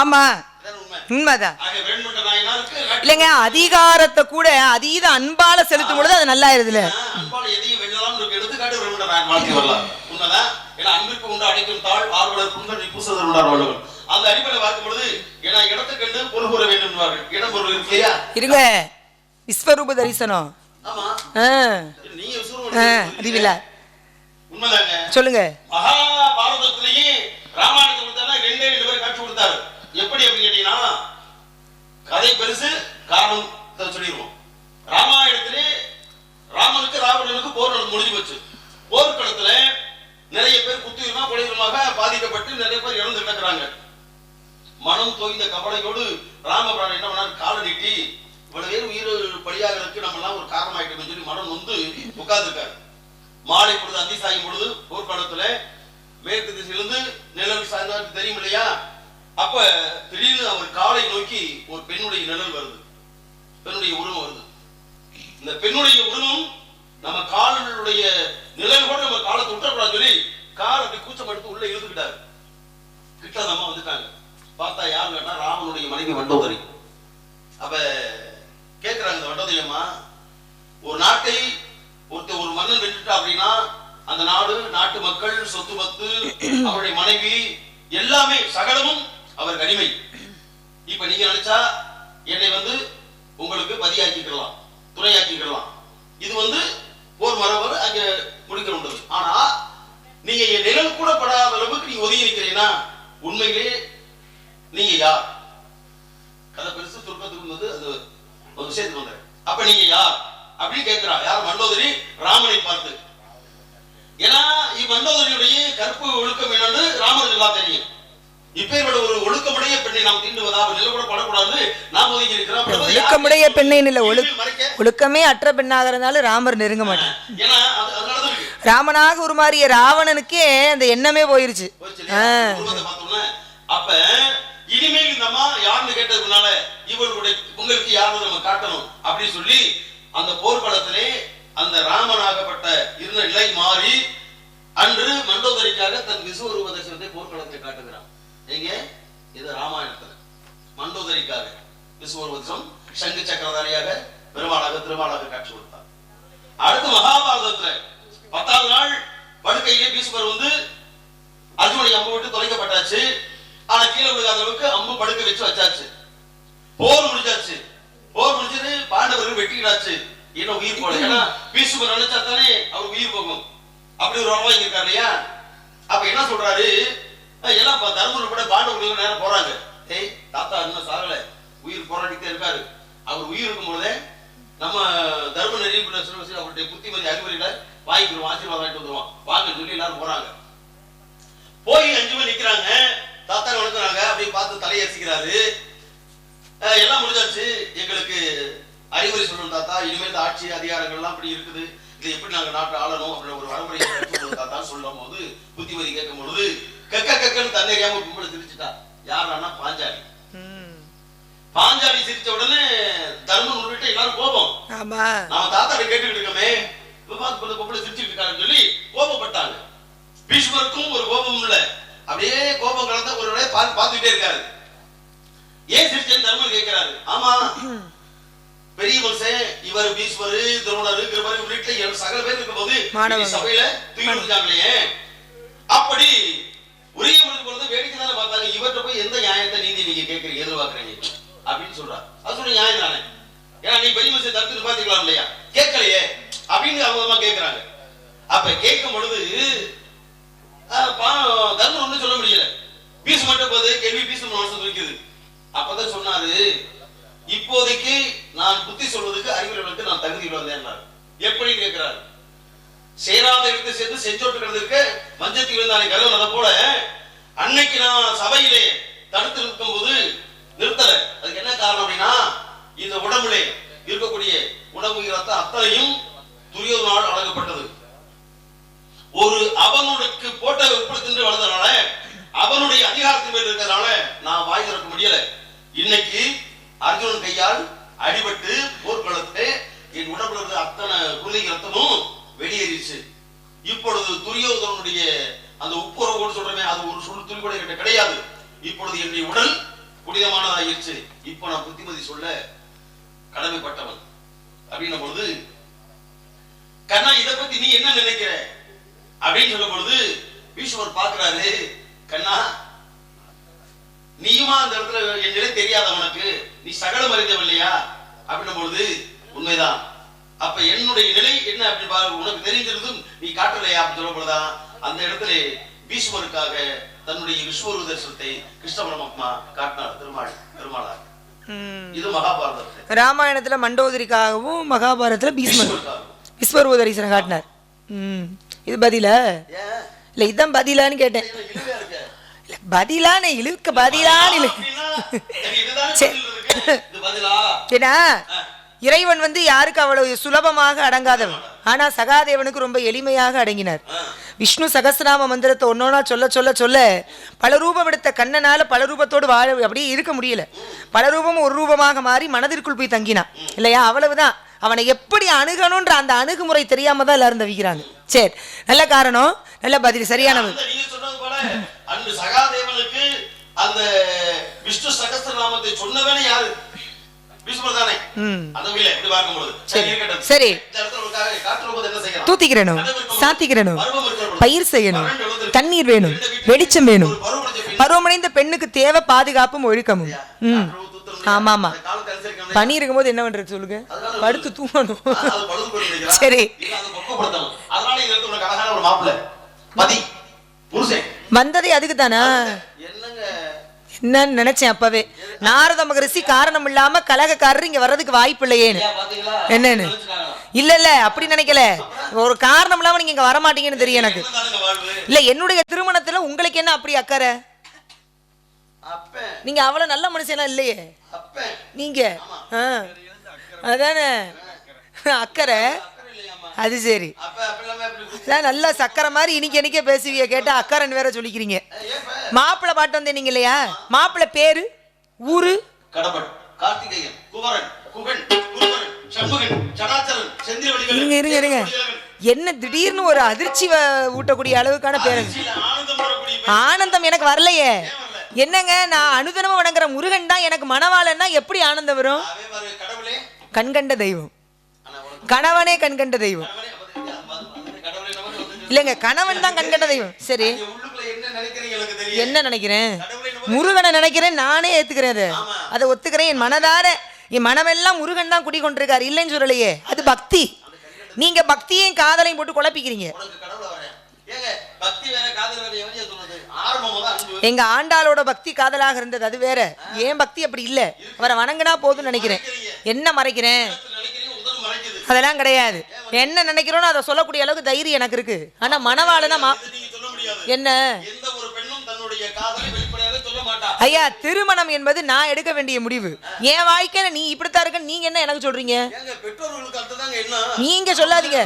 ஆமா உண்மைதான் இல்லைங்க, அதிகாரத்தை கூட அதீத அன்பால செலுத்தும் பொழுது அது நல்லா இருதுல. இருங்க, விஸ்வரூப தரிசனம் அறிவில சொல்லுங்க. மகாபாரதத்திலேயே ராமாயணத்தை 2 பேர் காட்சி கொடுத்தாரு. எப்படி அப்படின்னு கேட்டீங்கன்னா, கதை பெருசு, காரணம் சொல்லிடுவோம். ராமாயணத்திலே ராமனுக்கு ராவணனுக்கு போர் முடிஞ்சு போச்சு. போர்க்களத்துல நிறைய பேர் குத்துயிரமா கொலையுமாக பாதிக்கப்பட்டு நிறைய பேர் இறந்து கிடக்குறாங்க. மனம் தோய்ந்த கவலையோடு ராமபிரான் என்ன பண்ணார், காலை நீட்டி இவ்வளவு பேர் உயிர் பலியாகிறதுக்கு நம்ம எல்லாம் ஒரு காரணமாயிட்டோம்னு சொல்லி மனம் உட்கார்ந்துருக்காரு. மாலை பொழுது அந்தி சாயும் பொழுது போர்க்களத்துல மேற்கு திசையிலிருந்து நிழல் சாய்ந்தவருக்கு தெரியும் இல்லையா, அப்ப திடீர்னு அவர் காலை நோக்கி ஒரு பெண்ணுடைய நிழல் வருது, பெண்ணுடைய உருவம் வருது. இந்த பெண்ணுடைய உருவம் நம்ம காலுடைய நிழல் கூட நம்ம காலை தொட்டக்கூடாது சொல்லி கால் அப்படி கூச்சப்படுத்து உள்ள இழுத்துக்கிட்டாரு. கிட்ட அந்த அம்மா வந்துட்டாங்க. பார்த்தா யாரு கேட்டா ராமனுடைய மனைவி வண்டோதரி. அப்ப கேட்கிறாங்க, வண்டோதரி அம்மா, ஒரு நாட்டை ஒரு மன்னன் வென்றுட்டா அப்படின்னா அந்த நாட்டு மக்கள், சொத்து பத்து, அவருடைய மனைவி எல்லாமே சகலமும் அவருக்கு அடிமை. இப்ப நீங்க நினைச்சா என்னை உங்களுக்கு பதியாக்கிக்கலாம், துணையாக்கிக்கலாம். இது போர் மரபு அங்க முடிக்க முடியாது. ஆனா நீங்க என் நிழல் கூட படாத அளவுக்கு நீங்க ஒதுங்கி நிக்கிறீங்கன்னா உண்மையிலே நீங்க யார்? கதை பெருசு துர்க்கத்துக்கு வந்து அது ஒரு விஷயத்துக்கு வந்தாரு. அப்ப நீங்க யார் அப்படின்னு கேட்கிறா. யார்? மண்டோதரி ராமனை பார்த்து. ஏன்னா மண்டோதரியுடைய கற்பு ஒழுக்கம் என்னன்னு ராமனுக்கு எல்லாம் தெரியும். இப்பேற்பட்ட ஒரு ஒழுக்கமுடைய பெண்ணை நாம் தீண்டுவதா நிலப்பட படக்கூடாது. நாம் ஒதுங்கி இருக்கிறோம். ஒழுக்கமுடைய பெண்ணை இல்ல, ஒழுக்கமே அற்ற பெண்ணாக இருந்தாலும் ராமர் நெருங்க மாட்டார். ஏன்னா அதனாலதான் ராமனாக உருமாறிய ராவணனுக்கே அந்த எண்ணமே போயிருச்சு. அப்ப இனிமேல் இந்த அம்மா யாருன்னு கேட்டதுனால இவர்களுடைய உங்களுக்கு யாரும் நம்ம காட்டணும் அப்படின்னு சொல்லி அந்த போர்க்களத்திலே அந்த ராமனாகப்பட்ட இருந்த நிலை மாறி அன்று மண்டோதரிக்காக தன் விஸ்வரூப தரிசனத்தை போர்க்களத்தை காட்டுகிறான். எங்க? இது ராமாயணத்துல மண்டோதரிக்காக விஸ்வரூப தரிசனம் சங்கு சக்கரதாரியாக பெருமாளாக திருமாலாக காட்சி கொடுத்தார். அடுத்து மகாபாரதத்துல 10வது நாள் படுக்கையிலே பீஷ்மர் வந்து அர்ஜுனுடைய அம்பு விட்டு தொலைக்கப்பட்டாச்சு. ஆனா கீழே விழுகாத அளவுக்கு அம்பு படுக்க வச்சாச்சு. போர் முடிஞ்சாச்சு. போர் முடிஞ்சது. பாண்டவர்கள் வெட்டிக்கிடாச்சு. என்ன உயிர் போல. ஏன்னா பீஷ்மர் நினைச்சா தானே அவர் உயிர் போகும். அப்படி ஒரு வரவா இருக்காரு இல்லையா? அப்ப என்ன சொல்றாரு, எல்லாம் தர்மர் கூட பாண்டவர்கள் நேரம் போறாங்க. ஏய் தாத்தா இன்னும் சாகல, உயிர் போராடிட்டே இருக்காரு. அவர் உயிர் இருக்கும் போதே நம்ம தர்ம நெறிய அவருடைய புத்திமதி அறிவுரையில வாங்கிக்கிறோம், ஆசீர்வாதம் வாங்கிட்டு வந்துருவோம் வாங்க சொல்லி எல்லாரும் போறாங்க. போய் 5 பேர் நிக்கிறாங்க. தாத்தா வணங்குறாங்க. அப்படி பார்த்து தலையசிக்கிறாரு. எல்லாம் முடிஞ்சாச்சு, எங்களுக்கு அறிவுரை சொல்லணும் தாத்தா, இனிமேல் ஆட்சி அதிகாரங்கள் எல்லாம் அப்படி இருக்குது, இது எப்படி நாங்க நாட்டை ஆளணும் அப்படின்ற ஒரு வரைமுறை தாத்தா சொல்லும் போது புத்திமதி கேட்கும் பொழுது கக்கன்னு தண்ணறியாம கும்பல சிரிச்சுட்டா. யாரானா பாஞ்சாலி. பாஞ்சாலி சிரிச்ச உடனே தர்மன் உள்விட்டு எல்லாரும் கோபம். நாம தாத்தாவை கேட்டுக்கிட்டு இருக்கோமே, சிரிச்சுட்டு இருக்காருன்னு சொல்லி கோபப்பட்டாங்க. பீஷ்மருக்கும் ஒரு கோபம் இல்ல, அப்படியே கோபம் கலந்த ஒரு பார்த்துட்டே இருக்காரு. ஏன் சிரிச்சேன்னு தர்மன் கேட்கிறாரு. ஆமா பெரிய மனுஷன் இவர் பீஷ்மரு துரோணரு கிருபரு வீட்டுல சகல பேர் இருக்கும் போது சபையில தூக்கி முடிஞ்சாங்களே, அப்படி உரிய முடிஞ்ச பொழுது வேடிக்கை தானே பார்த்தாங்க. இவர்கிட்ட போய் எந்த நியாயத்தை நீதி நீங்க கேட்கறீங்க எதிர்பார்க்கறீங்க அப்படின்னு சொல்றாரு. அது சொல்ற நியாயம் தானே. ஏன்னா நீ பெரிய மனுஷன் தடுத்து பாத்துக்கலாம் இல்லையா, கேட்கலையே அப்படின்னு அவங்க கேட்கிறாங்க. அப்ப கேட்கும் பொழுது தர்மன் ஒண்ணும் சொல்ல முடியல. பீஸ் மட்டும் போது கேள்வி பீஸ் மனசு துடிக்குது. அப்பதான் சொன்னாரு, இப்போதைக்கு நான் புத்தி சொல்வதற்கு அறிவுரைகளுக்கு நான் தகுதி வந்தேன். எப்படி கேட்கிறாரு. சேராத இடத்தை சேர்ந்து செஞ்சோட்டு கிடந்திருக்க மஞ்சத்தில் விழுந்தானே கருவன், அதை போல அன்னைக்கு நான் சபையிலே தடுத்து இருக்கும் போது நிறுத்தல. அதுக்கு என்ன காரணம் அப்படின்னா, இந்த உடம்புலே இருக்கக்கூடிய உணவு அத்தனையும் துரியோதனால் அடங்கப்பட்டது. ஒரு அவனுக்கு போட்ட உட்படுத்தி வளர்ந்தனால அவனுடைய அதிகாரத்தின் மேல் இருக்கிறதுனால நான் வாய் திறக்க முடியல. இன்னைக்கு அர்ஜுனன் கையால் அடிபட்டு போர்க்களத்திலே என் உடம்புல இருந்த அத்தனை குருதி ரத்தமும் வெளியேறிச்சு. இப்பொழுது துரியோதனுடைய அந்த உப்புரவோடு சொல்றமே, அது ஒரு சுடு துளி கூட கிட்ட கிடையாது. இப்பொழுது என்னுடைய உடல் புனிதமானதாயிருச்சு. இப்ப நான் புத்திமதி சொல்ல கடமைப்பட்டவன் அப்படின்னும் பொழுது, கண்ணா இதை பத்தி நீ என்ன நினைக்கிற அப்படின்னு சொல்லும் பொழுது பீஷ்மர் பாக்குறாரு. கண்ணா நீயுமா அந்த இடத்துல என் நிலை தெரியாத உனக்கு, நீ சகலம் அறிந்தவன் இல்லையா அப்படின்னும் பொழுது, உண்மைதான். அப்ப என்னுடைய நிலை என்ன அப்படின்னு உனக்கு தெரிஞ்சிருந்தும் நீ காட்டலையா அப்படின்னு சொல்லும் பொழுதுதான் அந்த இடத்துல பீஷ்மருக்காக தன்னுடைய விஸ்வரூப தரிசனத்தை கிருஷ்ண பரமாத்மா காட்டினார். திருமாலார். இது மகாபாரதத்துல. ராமாயணத்துல மண்டோதரிக்காகவும் மகாபாரதத்துல பீஷ்மர் விஸ்வரூப தரிசனம் காட்டினார். இது பதிலா இல்ல, இதுதான் பதிலான்னு கேட்டேன். பதிலான இழுக்க பதிலான்னு ஏன்னா இறைவன் வந்து யாருக்கு அவ்வளவு சுலபமாக அடங்காதவன். ஆனா சகாதேவனுக்கு ரொம்ப எளிமையாக அடங்கினார். விஷ்ணு சகஸ்ரநாம மந்திரத்தை ஒன்னொன்னா சொல்ல சொல்ல சொல்ல பல ரூபம் எடுத்த கண்ணனால பல ரூபத்தோடு வாழ அப்படியே இருக்க முடியல. பல ரூபமும் ஒரு ரூபமாக மாறி மனதிற்குள் போய் தங்கினான் இல்லையா. அவ்வளவுதான். அவனை எப்படி அணுகணும்ன்ற அந்த அணுகுமுறை தெரியாம தான் எல்லாரும் தவிக்கிறாங்க. சரி, நல்ல காரணம், நல்ல பதில், சரியானது. அன்று சகாதேவனுக்கு அந்த விஷ்ணு சகஸ்ரநாமத்தை சொன்னவனே யாரு? பீஷ்மர் தானே. அந்த வகையில இப்படி பார்க்கும்போது சரி, தூத்திக்கிறணும், சாத்திக்கிறணும், பயிர் செய்யணும், தண்ணீர் வேணும், வெளிச்சம் வேணும். பருவமடைந்த பெண்ணுக்கு தேவை பாதுகாப்பும் ஒழுக்கமும். ஆமா ஆமா. பனி இருக்கும் போது என்ன பண்றது சொல்லுங்க, படுத்து தூங்கணும். சரி, வந்ததை அதுக்கு தானா? என்னன்னு நினைச்சேன் அப்பவே. நாரத மகரிஷி காரணம் இல்லாம கலகக்காரர் இங்க வர்றதுக்கு வாய்ப்பு இல்லையேன்னு. என்னன்னு இல்ல அப்படி நினைக்கல, ஒரு காரணம் இல்லாம நீங்க இங்க வரமாட்டீங்கன்னு தெரியும் எனக்கு. இல்ல என்னுடைய திருமணத்துல உங்களுக்கு என்ன அப்படி அக்கறை? நீங்க அவ்வளவு நல்ல மனுஷனா இல்லையே நீங்க. அதானே அக்கறை. அது சரி, நல்லா சக்கரை மாதிரி இனிக்க பேசுவீங்க. கேட்டா அக்கறைன்னு வேற சொல்லிக்கிறீங்க. மாப்பிள்ளை பாட்டு வந்தேன் நீங்க இல்லையா? மாப்பிள்ளை பேரு ஊரு இருங்க. என்ன திடீர்னு ஒரு அதிர்ச்சி ஊட்டக்கூடிய அளவுக்கான பேரு? ஆனந்தம் எனக்கு வரலையே. என்னங்க, நான் அனுதினமும் வணங்குற முருகன் தான் எனக்கு மணவாளன்னா எப்படி ஆனந்தம் வரும்? கண்கண்ட தெய்வம், கணவனே கண்கண்ட தெய்வம் இல்லைங்க, கணவன் தான் கண்கண்ட தெய்வம். சரி, என்ன நினைக்கிறேன்? முருகனை நினைக்கிறேன், நானே ஏத்துக்கிறேன், அதை ஒத்துக்கிறேன். என் மனதார என் மனமெல்லாம் முருகன் தான் குடிக்கொண்டிருக்காரு, இல்லைன்னு சொல்லலையே. அது பக்தி. நீங்க பக்தியையும் காதலையும் போட்டு குழப்பிக்கிறீங்க. எங்க ஆண்டாளோட பக்தி காதலாக இருந்தது, அது வேற. ஏன் பக்தி அப்படி இல்ல, அவரை வணங்கினா போதும் நினைக்கிறேன். என்ன மறைக்கிறேன்? அதெல்லாம் கிடையாது. என்ன நினைக்கிறோன்னு அதை சொல்லக்கூடிய அளவுக்கு தைரியம் எனக்கு இருக்கு. ஆனா மணவாளனா என்ன ஐயா, திருமணம் என்பது நான் எடுக்க வேண்டிய முடிவு. என் வாழ்க்கையில நீ இப்படித்தான் இருக்க, நீங்க என்ன எனக்கு சொல்றீங்க? நீங்க சொல்லாதீங்க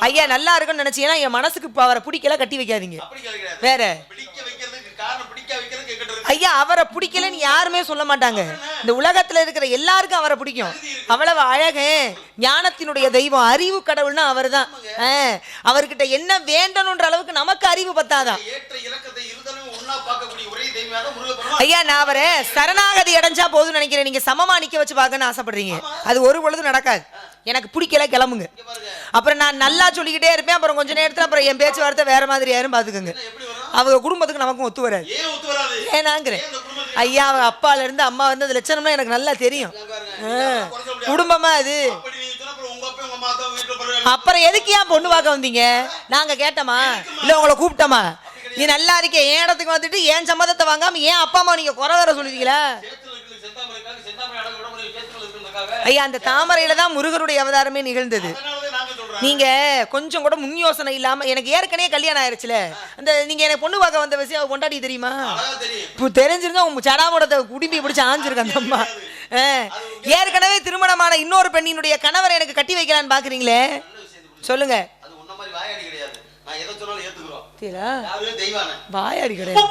ஐயா. நல்லா இருக்குன்னு நினைச்சீங்கன்னா என் மனசுக்கு அவரை பிடிக்கல கட்டி வைக்காதீங்க. வேற ஐயா, அவரை பிடிக்கலன்னு யாருமே சொல்ல மாட்டாங்க. இந்த உலகத்துல இருக்கிற எல்லாருக்கும் அவரை பிடிக்கும். அவ்வளவு அழகு, ஞானத்தினுடைய தெய்வம், அறிவு கடவுள்னா அவர் தான். அவர்கிட்ட என்ன வேண்டணும்ன்ற அளவுக்கு நமக்கு அறிவு பத்தாதான் ஐயா. நான் அவரை சரணாகதி அடைஞ்சா போதும் நினைக்கிறேன். நீங்க சமமா நிக்க வச்சு பார்க்கன்னு ஆசைப்படுறீங்க, அது ஒரு பொழுது நடக்காது. எனக்கு பிடிக்கல, கிளம்புங்க. அப்புறம் நான் நல்லா சொல்லிக்கிட்டே இருப்பேன். அப்புறம் கொஞ்ச நேரத்துல அப்புறம் என் பேச்சுவார்த்தை வேற மாதிரி யாரும் பாத்துக்கோங்க. அவங்க குடும்பத்துக்கு நமக்கும் ஒத்து வராது. ஏனாங்கிறேன் ஐயா, அவங்க அப்பால இருந்து அம்மா வந்து அந்த லட்சணம்லாம் எனக்கு நல்லா தெரியும். குடும்பமா அது. அப்புறம் எதுக்கு ஏன் பொண்ணு பார்க்க வந்தீங்க? நாங்க கேட்டோமா இல்ல உங்களை கூப்பிட்டோமா? நீ நல்லா இருக்க, என் இடத்துக்கு வந்துட்டு ஏன் சம்மதத்தை வாங்காம ஏன் அப்பா அம்மா நீங்க குறை வேற சொல்லுவீங்களா? ஐயா, அந்த தாமரையில தான் முருகருடைய அவதாரமே நிகழ்ந்தது. நீங்க கொஞ்சம் கூட முன் யோசனை இல்லாம, எனக்கு ஏற்கனவே கல்யாணம் ஆயிருச்சுல, அந்த நீங்க எனக்கு பொண்ணு பார்க்க வந்த விஷயம் அவ கொண்டாடி தெரியுமா? இப்போ தெரிஞ்சிருந்தா உங்க சடாமோடத்தை குடிப்பி பிடிச்சு ஆஞ்சிருக்க அந்த அம்மா. ஏற்கனவே திருமணமான இன்னொரு பெண்ணினுடைய கணவரை எனக்கு கட்டி வைக்கலான்னு பாக்குறீங்களே, சொல்லுங்க. வாயாடி கிடையாது.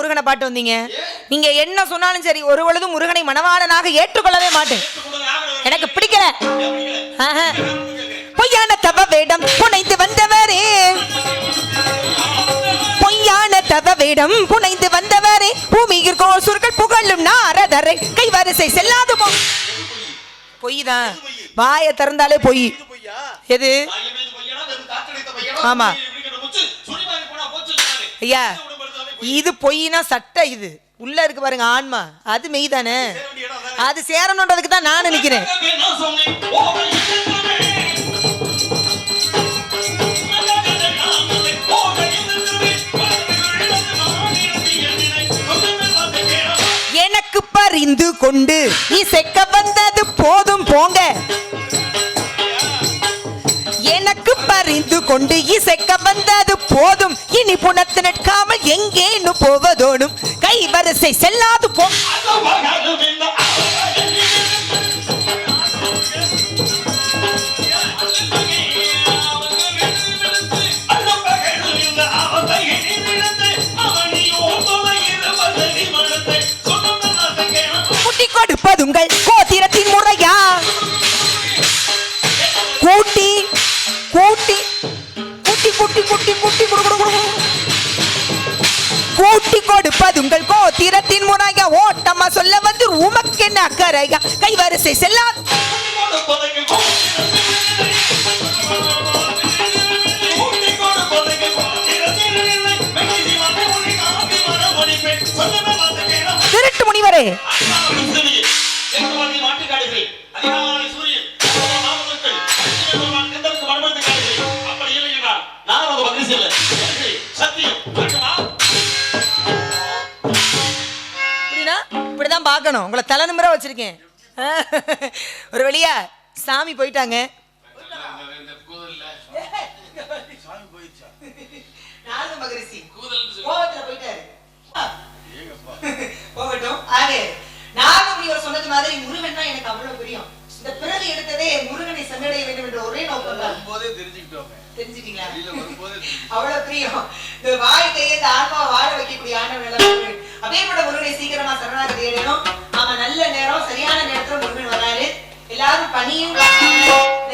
முருகனை பாட்டு வந்தீங்க? நீங்க என்ன சொன்னாலும் சரி, ஒரு பொழுதும் முருகனை மணவாளனாக ஏற்றுக்கொள்ளவே மாட்டேன். எனக்கு பிடிக்கல. பொய்யான தவ வேடம் புனைந்து வந்தவரே, பொய்யான தவ வேடம் புனைந்து வந்தவரே, பூமியில் கோசுர்கள் புகழும் நாரதரை கைவரிசை செல்லாது போ. பொய் தான், வாயை திறந்தாலே பொய். எது? ஆமா ஐயா, இது பொய்னா சட்டை, இது உள்ள இருக்கு பாருங்க ஆன்மா, அது மெய் தானே. அது சேரணுன்றதுக்கு தான் நான் நினைக்கிறேன். எனக்கு பறிந்து கொண்டு இசைக்க வந்தது போதும் போங்க, எனக்கு பறிந்து கொண்டு இசைக்க வந்தது போதும், இனி புனத்து நிற்காமல் எங்கேன்னு போவதோனும் கைவரிசை செல்லாது போ. முட்டி கொடுப்பதுங்கள் கோத்திரத்தின் முறையா? கூட்டி கூட்டி கூட்டி கூட்டி கூட்டி கூட்டி கூட்டி கொடுப்பதுங்கள் கோத்திரத்தின் முறையா? ஓட்டமா சொல்ல வந்து உமக்கென்ன அக்கறையா? கைவரிசை செல்லாது. திருட்டு முனிவரே, இப்படிதான் பார்க்கணும். உங்களை தலை நிமிர வச்சிருக்கேன். ஒரு வழியா சாமி போயிட்டாங்க. சொன்னது மாதிரி முருகன் தான் எனக்கு அவ்வளவு பிரியம். இந்த பிறகு எடுத்ததே முருகனை சென்றடைய வேண்டும் என்ற ஒரே நோக்கம் தான். தெரிஞ்சுட்டீங்களா? அவ்வளவு பிரியம். இந்த வாழ்க்கையை இந்த ஆன்மாவை வாழ வைக்கக்கூடிய ஆண்டவன் அப்படியேப்பட்ட முருகனை சீக்கிரமா சரணாகதி அடையணும். அவன் நல்ல நேரம், சரியான நேரத்துல முருகன் வராரு. எல்லாரும் பணியும்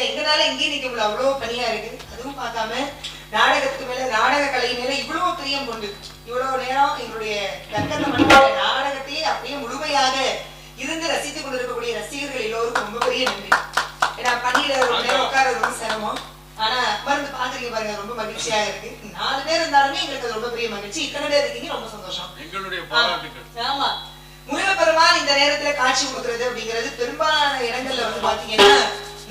எங்கனால இங்கேயும் நிக்க முடியல, அவ்வளவு பணியா இருக்கு. அதுவும் பார்க்காம நாடகத்துக்கு மேல, நாடக கலை மேல இவ்வளவு பிரியம் கொண்டு இவ்வளவு நேரம் எங்களுடைய நாடகத்தையே அப்படியே முழுமையாக இருந்து ரசித்துக் கொண்டிருக்கக்கூடிய ரசிகர்கள் எல்லோருக்கும் ரொம்ப பெரிய நன்றி. ஏன்னா பணியில ரொம்ப நேரம் உட்கார ரொம்ப சிரமம். ஆனா மருந்து பாக்குறீங்க பாருங்க, ரொம்ப மகிழ்ச்சியா இருக்கு. 4 பேர் இருந்தாலுமே எங்களுக்கு அது ரொம்ப பெரிய மகிழ்ச்சி. இத்தனை பேர் இருக்கீங்க, ரொம்ப சந்தோஷம். ஆமா, முருகப்பெருமான் இந்த நேரத்துல காட்சி கொடுக்கறது அப்படிங்கிறது பெரும்பாலான இடங்கள்ல வந்து பாத்தீங்கன்னா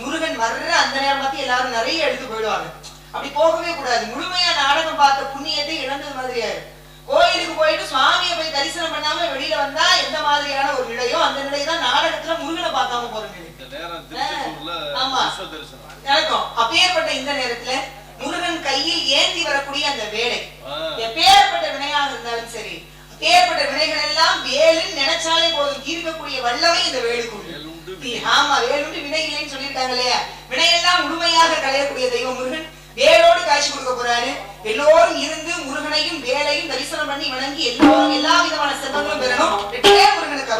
முருகன் வர்ற அந்த நேரம் பார்த்து எல்லாரும் நிறைய எடுத்து போயிடுவாங்க. அப்படி போகவே கூடாது. முழுமையா நாடகம் பார்த்த புண்ணியத்தை இழந்தது மாதிரியா இருக்கு. கோயிலுக்கு போயிட்டு சுவாமியை போய் தரிசனம் பண்ணாம வெளியில வந்தா எந்த மாதிரியான ஒரு நிலையோ அந்த நிலை தான் நாடகத்துல முருகனை பார்க்காம போற நிலை. ஆமா நடக்கும். அப்பேற்பட்ட இந்த நேரத்துல முருகன் கையில் ஏந்தி வரக்கூடிய அந்த வேலை, எப்பேற்பட்ட வினையாக இருந்தாலும் சரி, அப்பேற்பட்ட வினைகள் எல்லாம் வேலுன்னு நினைச்சாலே போதும், தீர்க்கக்கூடிய வல்லமை இந்த வேலுக்கு உண்டு. ஆமா, வேலுண்டு வினை இல்லைன்னு சொல்லியிருக்காங்க இல்லையா? வினையெல்லாம் முழுமையாக களையக்கூடிய தெய்வம் முருகன் வேலோடு காட்சி கொடுக்க போறாரு. எல்லோரும் இருந்து முருகனையும் வேலையும் தரிசனம் பண்ணி வணங்கி எல்லோரும் எல்லா விதமான செல்வங்களும் பெறணும். முருகனுக்கு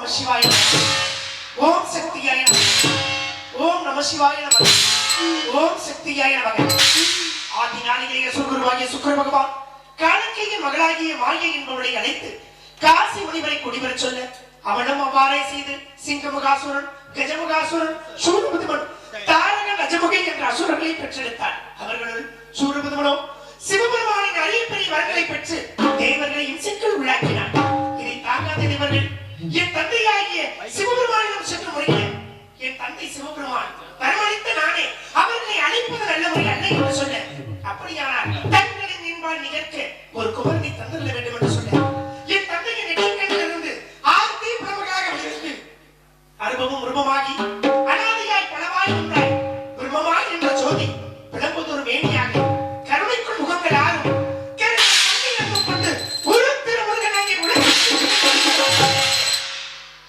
நம சிவாய ஓம் சக்தியாய ஓம் நம சிவாய நம ஓம் சக்தியாய நம. ஆதி நாளிலேயே சுகுருவாகிய சுக்கிர பகவான் காலக்கையின் மகளாகிய மாயை என்பவளை அழைத்து காசி முனிவரை குடிவரச் சொல்ல அவனும் அவ்வாறே செய்து சிங்கமுகாசுரன் கஜமுகாசுரன் சூரபுதமன் தாரக நஜமுகை என்ற அசுரர்களை பெற்றெடுத்தார். அவர்களுள் சூரபுதமனோ சிவபெருமானின் அரிய பெரிய வரங்களை பெற்று தேவர்களை இம்சைக்குள் உள்ளாக்கினார். இதை தாங்காத தேவர்கள் என் தந்தையாகிய சிவபெருமானிடம் சென்று முறையினர். என் தந்தை சிவபெருமான் வரமளித்த நானே அவர்களை அழைப்பது நல்ல முறை அல்ல என்று சொன்ன. அப்படியானால் தங்களின் என்பால் நிகழ்க்க ஒரு குமரனை தந்துள்ள வேண்டும் என்று சொன்ன. என் தந்தையின் நெற்றிக்கண்ணிலிருந்து ஆர்த்தி பிரமகளாக விழுந்து அருபமும் உருவமாகி அனாதியாய் பலவாய் நின்றாய். பிரம்மமாய் என்ற ஜோதி விளம்புதொரு மேனியாக கருணைக்குள் முகங்கள் ஆறும் கொண்டு ஒரு திருமுருகனாகி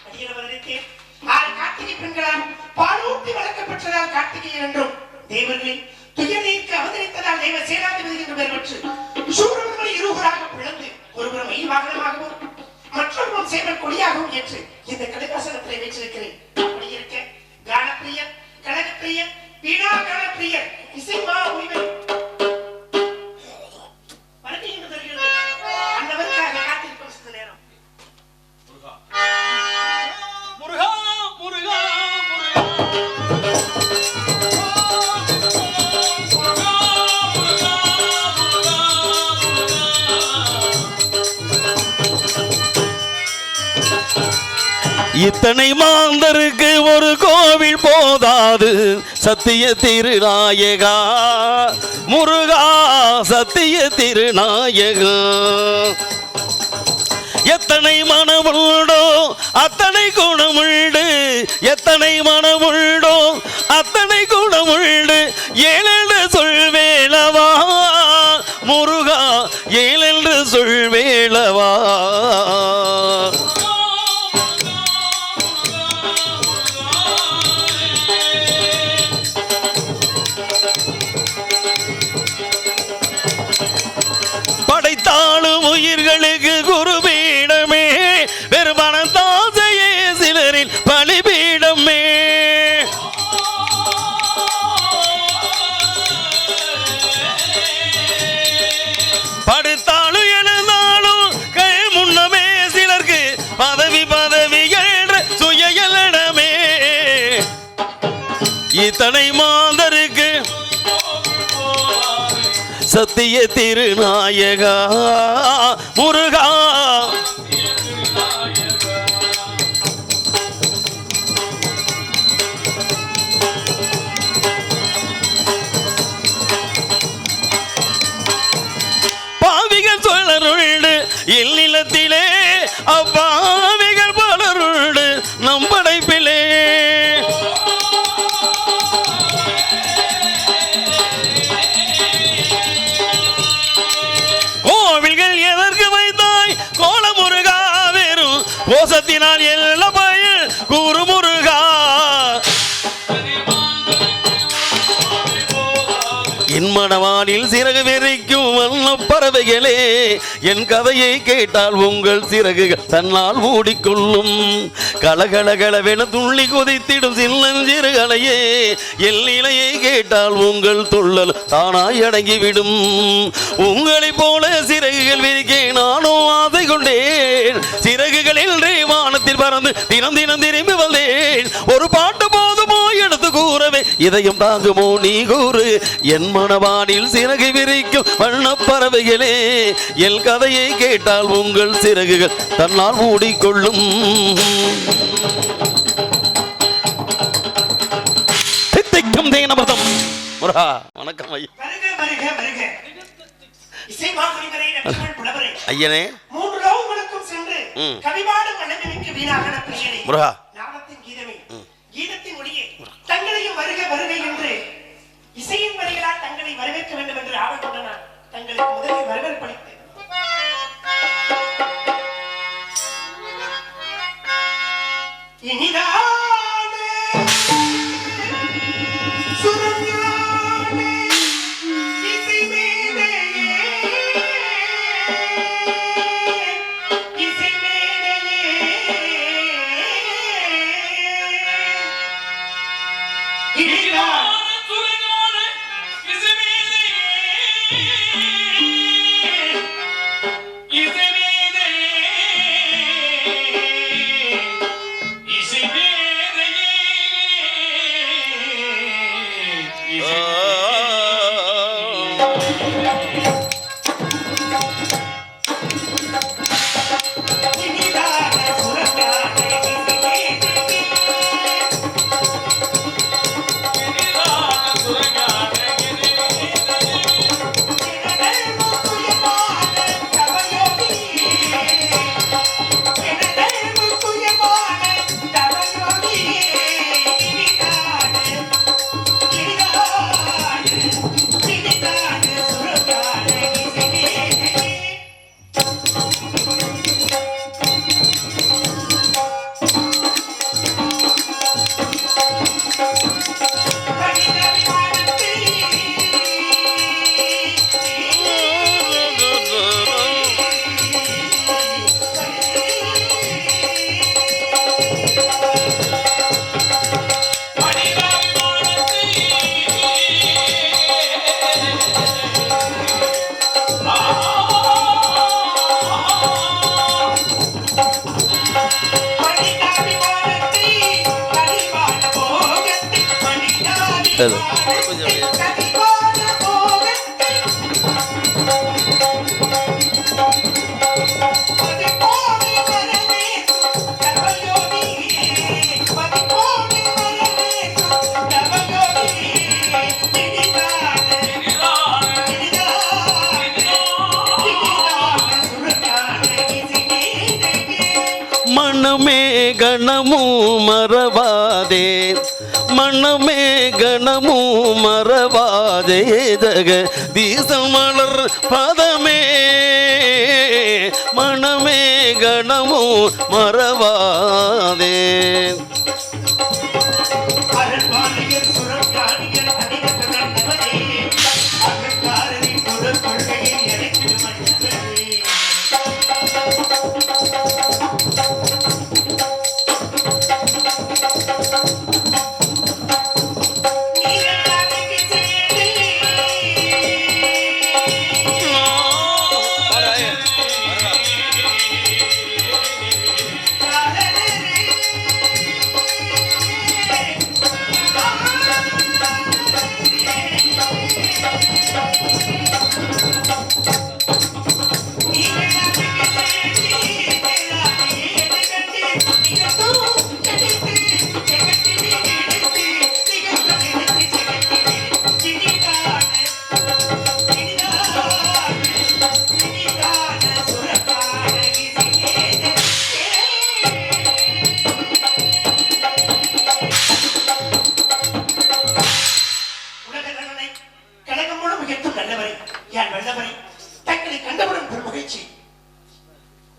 அடியவரித்தேன். ஆறு கார்த்திகை பெண்களால் பாலூட்டி வளர்க்கப்பட்டதால் கார்த்திகேயன் என்றும் தேவர்களின் துயரீர்க்கு அவதரித்ததால் தேவ சேனாதிபதி என்று பெயர் பெற்று சூரபத்மனை இருவராக பிளந்து ஒருபுறம் மயில் வாகனமாகவும் மற்றொருவரும் சேவல் கொடியாகவும் ஏற்று இந்த கலைவாசகத்திலே வைத்திருக்கிறேன். அப்படி இருக்க கானப்பிரியர் கனகப்பிரியர் வீணா கானப்பிரியர் இசைமா உரிமை வருகின்ற தருகிறது. அன்னவருக்காக காத்திருக்கும் சில நேரம் முருகா முருகா இத்தனை மாந்தருக்கு ஒரு கோவில் போதாது சத்திய திருநாயகா முருகா சத்திய திருநாயகா. எத்தனை மனமுள்ளோ அத்தனை குணமுண்டு எத்தனை மனமுள்ளோ அத்தனை குணமுண்டு ஏழென்று சொல்வேலவா முருகா ஏழென்று சொல்வேலவா. படைத்தாளும் உயிர்களுக்கு குருபீடமே பெருமான தாசையே சிலரில் பலிபீடமே. படுத்தாலும் எழுந்தாலும் கை முன்னமே சிலருக்கு பதவி பதவி என்ற சுயலடமே. இத்தனை மாந்தருக்கு சத்திய திருநாயகா முருகா. பாவிகள் சொல்லருண்டு இல்லத்திலே அப்பாவிகள் பலருண்டு நம் படைப்பிலே. கோவில்கள் எதற்கு வைத்தாய் கோல முருகா வெறும் கோசத்தினால் எல்லா பயன் கூறு முருகா. என் மனவானில் சிறகு வெறிக்கும் வண்ண பறவைகளே என் கதையை கேட்டால் உங்கள் சிறகுகள் தன்னால் மூடிக்கொள்ளும். கலகலகலவென துள்ளி கொதித்திடும் சின்னஞ்சிறுகளையே என் நிலையை கேட்டால் உங்கள் துள்ளல் தானாய் அடங்கிவிடும். உங்களை போல சிறகுகள் விரிக்க நானும் ஆசை கொண்டேன். சிறகுகள் என்றே வானத்தில் பறந்து தினம் தினம் திரும்பி வந்தேன். ஒரு பாட்டு போதுமோ எடுத்து கூறவே இதயம் தாங்குமோ நீ கூறு. என் மனவானில் சிறகு விரிக்கும் வண்ணப் பறவைகளே என் கதையை கேட்டால் உங்கள் சிறகுகள் தன்னால் மூடிக்கொள்ளும். தித்திக்கும் தேனமதம் முருகா. வணக்கம் ஐயா. ஐயனே மூன்று லோகங்களுக்கும் சென்று கவிபாடும் மனமிக்க வீணாகன பிரியனே முருகா. ஞானத்தின் கீதமே கீதத்தின் ஒளியே தங்களையும் வருக வருக என்று இசையின் வரிகளால் தங்களை வரவேற்க வேண்டும் என்று ஆவல் கொண்ட நான் தங்களுக்கு முதலில் வரவேற்பளித்தேன். இனிதானே சுரஞானே இசை மேதையே இசை மேதையே மனமே கணமும் மறவாதே மனமே கணமும் மறவாதே ஜக தீசல் மலர் பதமே மனமே கணமும் மறவாதே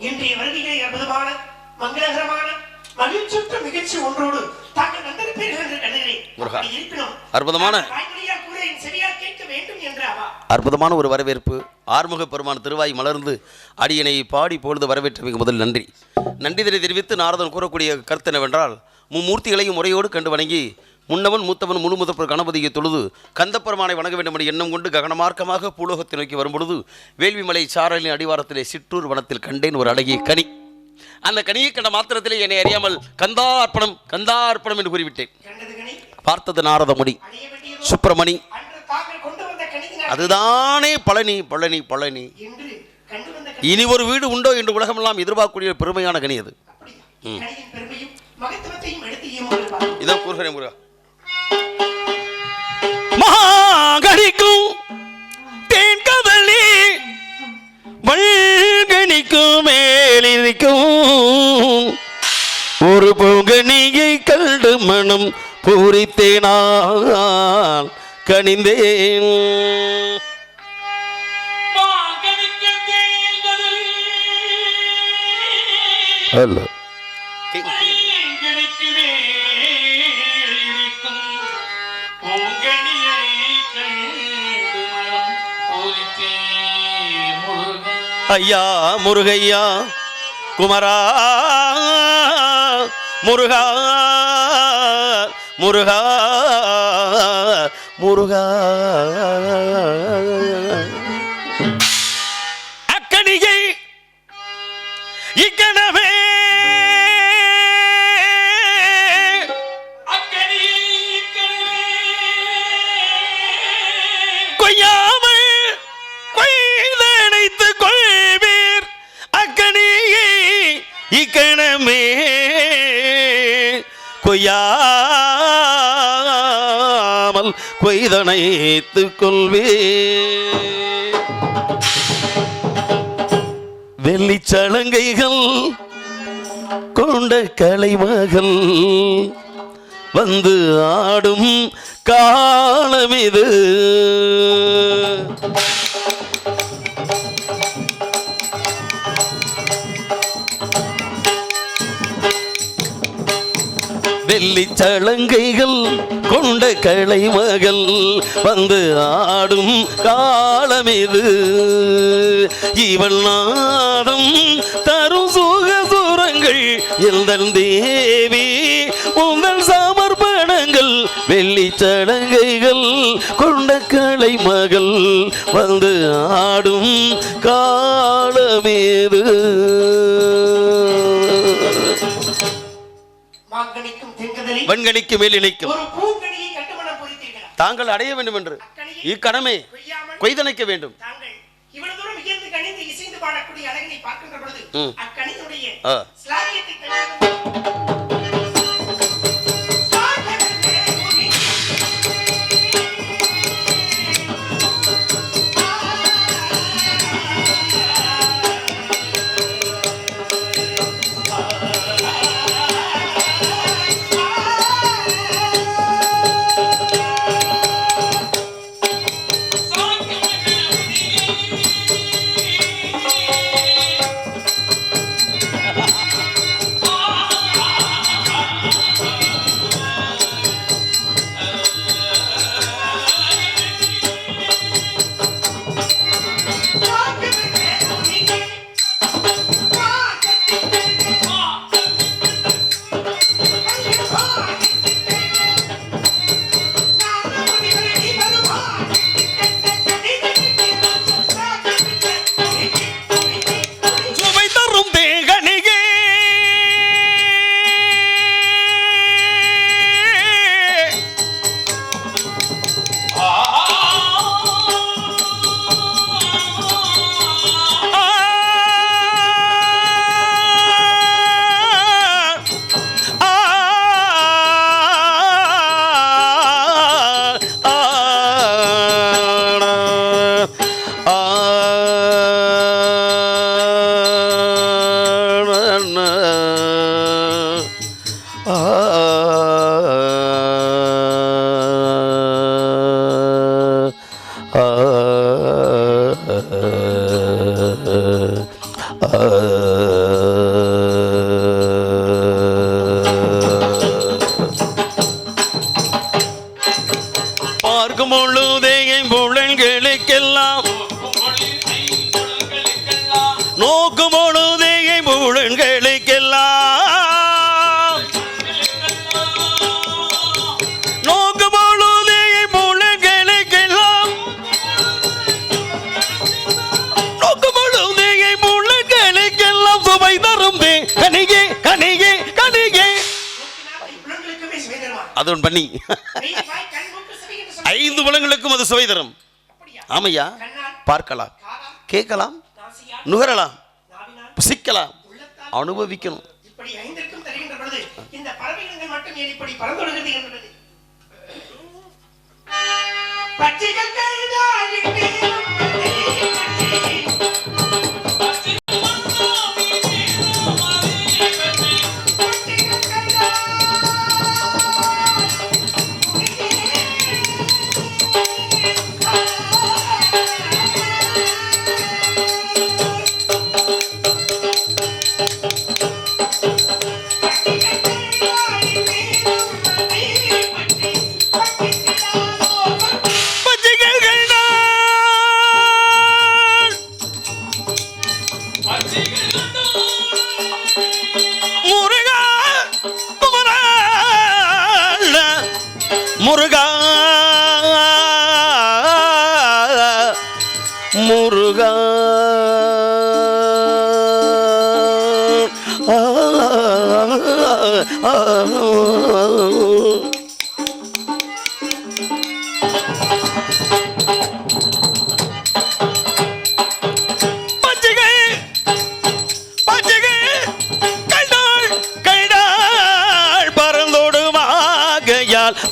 இன்றைய வருகையிலே அற்புதமான மங்களகரமான மகிழ்ச்சியுற்ற நிகழ்ச்சி ஒன்றோடு தாங்கள் வந்திருப்பீர்கள் என்று கருதுகிறேன். இருப்பினும் அற்புதமான கேட்க வேண்டும் என்ற அற்புதமான ஒரு வரவேற்பு. ஆறுமுக பெருமான் திருவாய் மலர்ந்து அடியனை பாடி பொழுது வரவேற்றமைக்கு முதல் நன்றி. நன்றிதனை தெரிவித்து நாரதன் கூறக்கூடிய கருத்து என்னவென்றால், மும்மூர்த்திகளையும் முறையோடு கண்டு வணங்கி முன்னவன் மூத்தவன் முழு முதற்பர் கணபதியை தொழுது கந்தப்பெருமானை வணங்க வேண்டும் என்ற எண்ணம் கொண்டு ககனமார்க்கமாக பூலோகத்தை நோக்கி வரும்பொழுது வேள்விமலை சாரலின் அடிவாரத்திலே சிற்றூர் வனத்தில் கண்டேன் ஒரு அழகிய கனி. அந்த கனியை கண்ட மாத்திரத்திலே என்னை அறியாமல் கந்தா அர்ப்பணம் என்று கூறிவிட்டேன். பார்த்தது நாரதமுடி சுப்பிரமணி, அதுதானே பழனி பழனி பழனி. இனி ஒரு வீடு உண்டோ என்று உலகமெல்லாம் எதிர்பார்க்கக்கூடிய பெருமையான கனி அது. இதான் கூறுகிறேன் முருகா. மகாகணிக்கும் தேன்கதலி வல்கணிக்கும் மேலிருக்கும் ஒரு பொங்கனியை கண்டு மனம் பூரித்தேனால் கனிந்தேன். அல்ல ஐயா முருகையா குமரா முருகா முருகா முருகா. அக்கணியை இக்கணவே கொய்யாமல் கொய்தனைத்து கொள்வீர். அக்கணியை இக்கணமே கொய்யாமல் கொய்தனைத்து கொள்வீர். வெள்ளிச்சலங்கைகள் கொண்ட கலைமகள் வந்து ஆடும் காலம் இது. வெள்ளிச்சலங்கைகள் கொண்ட கலைமகள் வந்து ஆடும் காலம் இது. இவள் நாடும் தரும் சுக சுரங்கள் எந்தன் தேவி உங்கள் சமர்ப்பணங்கள். வெள்ளிச்சலங்கைகள் கொண்ட கலைமகள் வந்து ஆடும் காலம் இது. வன்கணிக்கு மேல் இணைக்கும் ஒரு பூங்கணியை கட்டுமணம் பொறித்தீர்களா? தாங்கள் அடைய வேண்டும் என்று இக்கணமே கொய்தனைக்க வேண்டும். தாங்கள் இவ்வளவு தூரம் வியந்து கணிந்து இசைந்து பாடக்கூடிய அழகினை பார்க்கின்ற பொழுது அக்கணினுடைய ஸ்லாகியத்தை பார்க்கும் பொழுதே புலன்களுக்கெல்லாம் நோக்கும் பொழுதே புலன்களுக்கெல்லாம் நோக்கும் பொழுதே புலன்களுக்கெல்லாம் நோக்கும் பொழுதே புலன்களுக்கெல்லாம் சுவை தரும் கனிகே கனிகே கனிகே அது பண்ணி 5 புலங்களுக்கும் அது சுவை தரும். ஆமையா, பார்க்கலாம், கேட்கலாம், நுகரலாம், புசிக்கலாம், அனுபவிக்கணும். இப்படி 5க்கும் தருகின்ற பொழுது இந்த பறவைகள் மட்டும் ஏன் இப்படி பறந்தொழுகிறது என்பது பச்சைகள் கைதாயிட்டே முருகா முருகா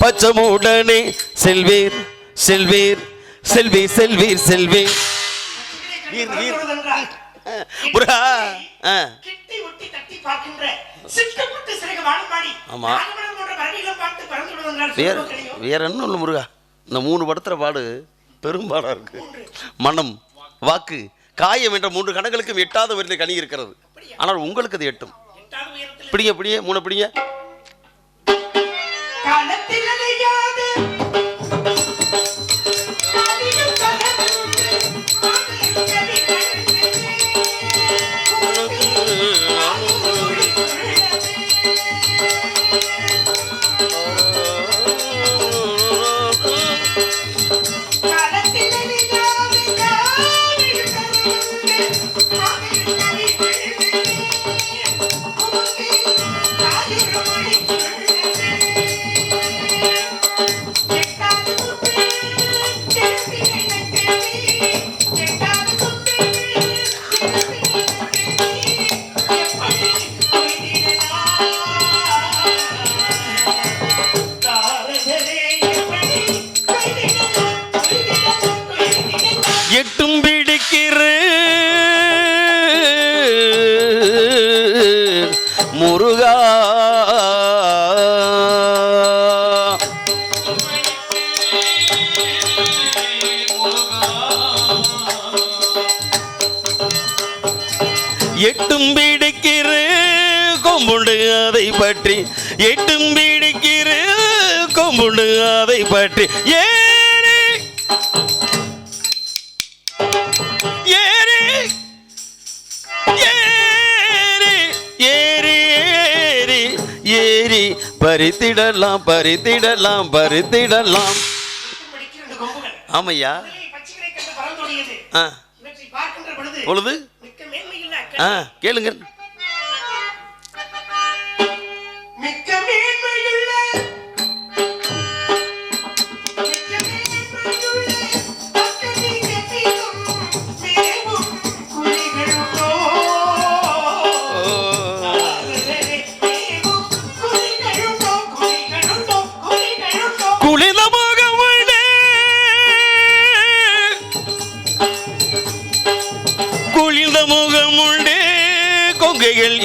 பச்சமுடனே செல்வீர் செல்வீர் செல்வீர் செல்வீர் செல்வீர் முருகா கிட்டி ஒட்டி தட்டி பார்க்கின்ற சிக்கப்பட்டு சிறகு வானமாடி ஆமா நாகமணம் போன்ற பறவைகளை பார்த்து பறந்து விடுவதனால் வேற என்ன ஒண்ணு முருகா, இந்த 3 படத்துல பாடு பெரும்பாடா இருக்கு. மனம், வாக்கு, காயம் என்ற 3 கணங்களுக்கும் எட்டாத உயரத்தில் கனி இருக்கிறது. ஆனால் உங்களுக்கு அது எட்டும். பிடிங்க பிடிங்க 3 பிடிங்க. காலத்தில் அலையாது காலிலும் கலந்து ஆதியில் கவிதை காலத்தில் அலையாது காலிலும் கலந்து ஆதியில் கவிதை காலிலும் அதை பற்றி எட்டும் பிடிக்கிற கொம்புண்டு அதை பற்றி ஏறி ஏறி ஏறி ஏறி ஏறி ஏறி பறித்திடலாம் பறித்திடலாம் பறித்திடலாம். ஆமையா பொழுது கேளுங்க.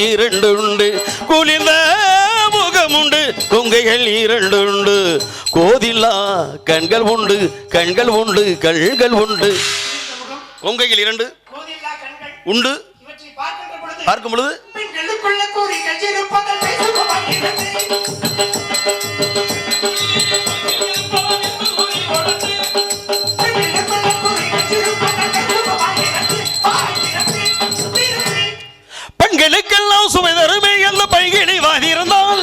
இரண்டுண்டு குளிர்ந்த முகமுண்டு கொங்கைகள் இரண்டுண்டு கோதில்லா கண்கள் உண்டு கண்கள் உண்டு கண்கள் உண்டு கொங்கைகள் இரண்டு உண்டு பார்க்கும் பொழுது பெண்களுக்கெல்லாம் சுமை தருமே அந்த பைகிழி வாதிருந்தால்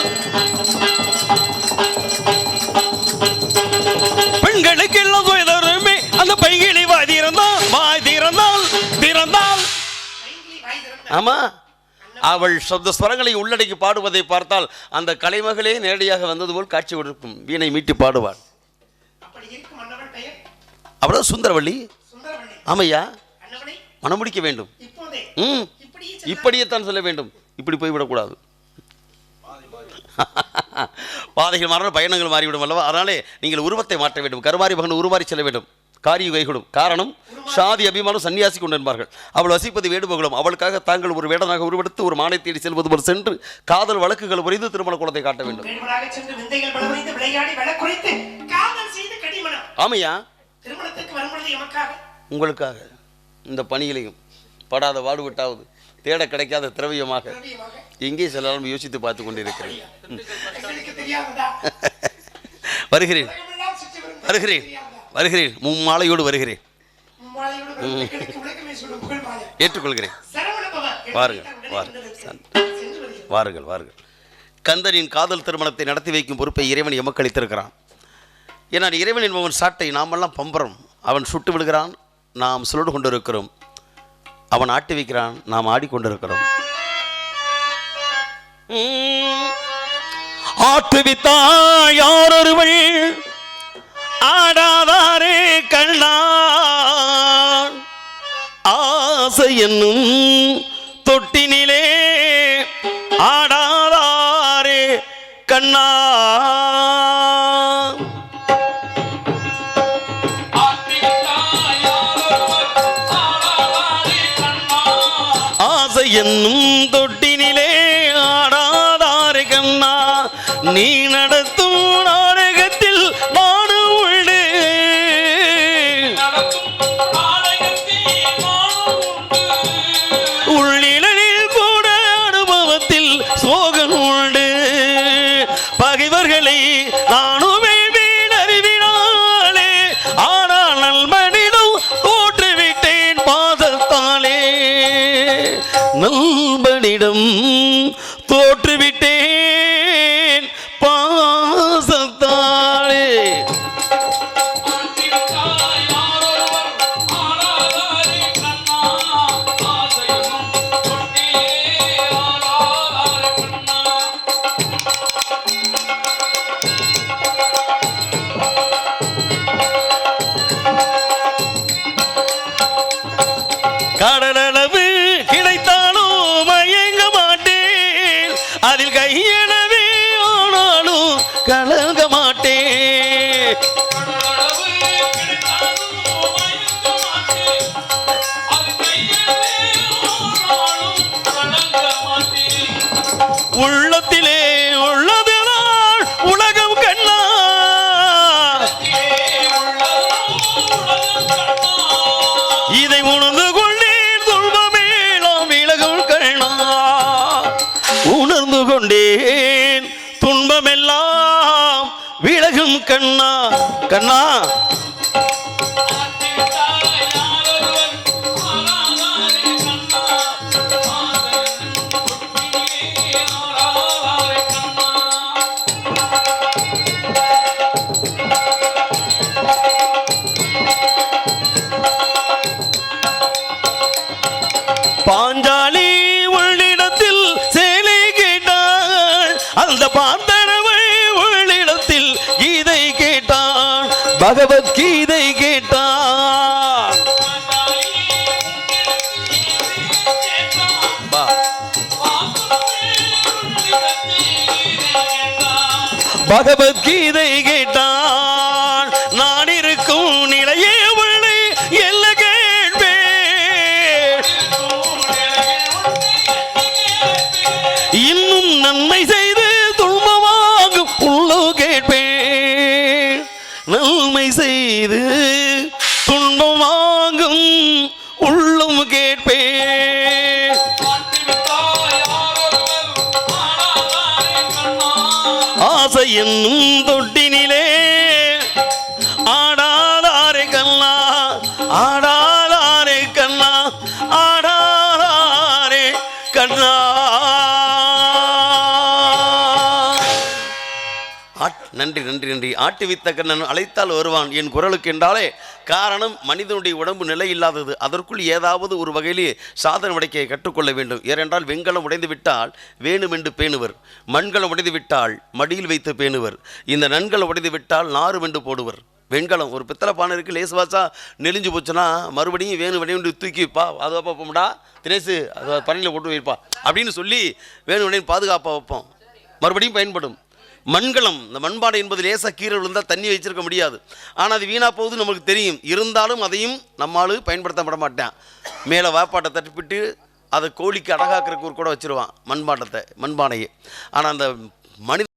பெண்களுக்கெல்லாம் சுமை தருமே அந்த பைகிழி வாதிருந்தால் வாதிருந்தால் திறந்தால். ஆமா, அவள் சப்த ஸ்வரங்களை உள்ளடக்கி பாடுவதை பார்த்தால் அந்த கலைமகளே நேரடியாக வந்தது போல் காட்சி கொடுக்கும். வீணை மீட்டி பாடுவாள். அவள் சுந்தரவள்ளி. ஆமையா, மனமுடிக்க வேண்டும். இப்படியே தான் சொல்ல வேண்டும். இப்படி போய்விடக்கூடாது. பாதைகள் மாறின பயணங்கள் மாறிவிடும் அல்லவா? அதனாலே நீங்கள் உருவத்தை மாற்ற வேண்டும். கருமாறி மகன் உருமாறி செல்ல வேண்டும். காரிய கைகூடும். காரணம், சாதி அபிமானம் சன்னியாசி கொண்டு என்பார்கள். அவள் வசிப்பது வேடுபகுலம். அவளுக்காக தாங்கள் ஒரு வேடனாக உருவெடுத்து ஒரு மானை தேடி செல்வது போல் சென்று காதல் வழக்குகள் புரிந்து திருமண குலத்தை காட்ட வேண்டும். ஆமையா, உங்களுக்காக இந்த பணியிலையும் படாத பாடுபட்டாவது தேட கிடைக்காத திரவியமாக எங்கே செல்லாலும் யோசித்து பார்த்து கொண்டிருக்கிறேன். வருகிறேன் வருகிறேன் வருகிறேன். மும்மாலையோடு வருகிறேன். ஏற்றுக்கொள்கிறேன். வாருங்கள் வாருங்கள் வாருங்கள் வாருங்கள். கந்தனின் காதல் திருமணத்தை நடத்தி வைக்கும் பொறுப்பை இறைவன் எமக்கு அளித்திருக்கிறான். ஏன்னா இறைவன் என்பவன் சாட்டை நாமெல்லாம் பம்பரம். அவன் சுட்டு விடுகிறான், நாம் சுழடு கொண்டிருக்கிறோம். அவன் ஆட்டி வைக்கிறான், நாம் ஆடிக்கொண்டிருக்கிறோம். ஆட்டுவித்தாய் யாரொருவள் ஆடாதாரே கண்ணான் ஆசை என்னும் தொட்டினிலே ஆடாதாரே கண்ணா. ஆசை என்னும் தொட்டினிலே ஆடாதாரே கண்ணா, நீ நடத்தும் நாடகத்தில் நானும் உண்டு. உள்ளிடலில் கூட அனுபவத்தில் சோகன் உண்டு. பகைவர்களை நானுமே வீணறிவினாலே, ஆனால் நல்மனிதம் தோற்றுவிட்டேன் பாதத்தாலே. நல்மனிடம் தோற்றுவிட்டேன் பாசத்தாலே. கடலளவு கிடைத்தாலும் மயங்க மாட்டேன், அதில் கையளவே ஆனாலும் கலங்க மாட்டேன். உள்ளத்திலே உள்ளதுதான் உலகம் கண்ணா, இதை உணர்ந்து கொண்டேன் துன்பமேலாம் விலகும் கண்ணா, உணர்ந்து கொண்டேன் கண்ணா கண்ணா பாஞ்சாலி உள்ளிடத்தில் சேலை கேட்டாள் அந்த பார்த்தனவை உள்ளிடத்தில் கீதை கேட்டாள் பகவத்கீதை கேட்டாள் பகவத்கீதை கேட்டாள் நான் இருக்கும் நிலையே உள்ளே எல்ல இன்னும் நன்மை செய்து துன்பமாகும் உள்ளோ கேட்பேன் நன்மை செய்து துன்பமாகும் உள்ளும் கேட்பேன் ஆசை என்னும் தொட்டினிலே ஆடாதாரே கண்ணா ஆடாதாரே கண்ணா ஆடாதாரே கண்ணா நன்றி நன்றி நன்றி ஆட்டு வித்த கண்ணன் அழைத்தால் வருவான் என் குரலுக்கு என்றாலே காரணம் மனிதனுடைய உடம்பு நிலை இல்லாதது அதற்குள் ஏதாவது ஒரு வகையிலே சாதனை உடைக்க கற்றுக்கொள்ள வேண்டும் ஏனென்றால் வெண்கலம் உடைந்து விட்டால் வேணுமென்று பேணுவர் மண்கலம் உடைந்து விட்டால் மடியில் வைத்து பேணுவர் இந்த நன்கலம் உடைந்து விட்டால் நாறு வெண்டு போடுவர் வெண்கலம் ஒரு பித்தளை பானை இருக்குது லேசு வாசா நெளிஞ்சு போச்சுன்னா மறுபடியும் வேணும் தூக்கிப்பா அதுவாப்பா போம்டா தினேசு அது பணியில் போட்டு வைப்பா அப்படின்னு சொல்லி வேணும் பாதுகாப்பாக வைப்போம் மறுபடியும் பயன்படும் மண்கலம் இந்த மண்பானை என்பது லேசாக கீரை விழுந்தால் தண்ணி வச்சிருக்க முடியாது ஆனால் அது வீணாக போகுது நமக்கு தெரியும் இருந்தாலும் அதையும் நம்மால் பயன்படுத்தப்பட மாட்டேன் மேலே வாப்பாட்டை தட்டிப்பிட்டு அதை கோழிக்கு அடகாக்கிறதுக்கு கூட வச்சுருவான் மண்பானையை ஆனால் அந்த மனித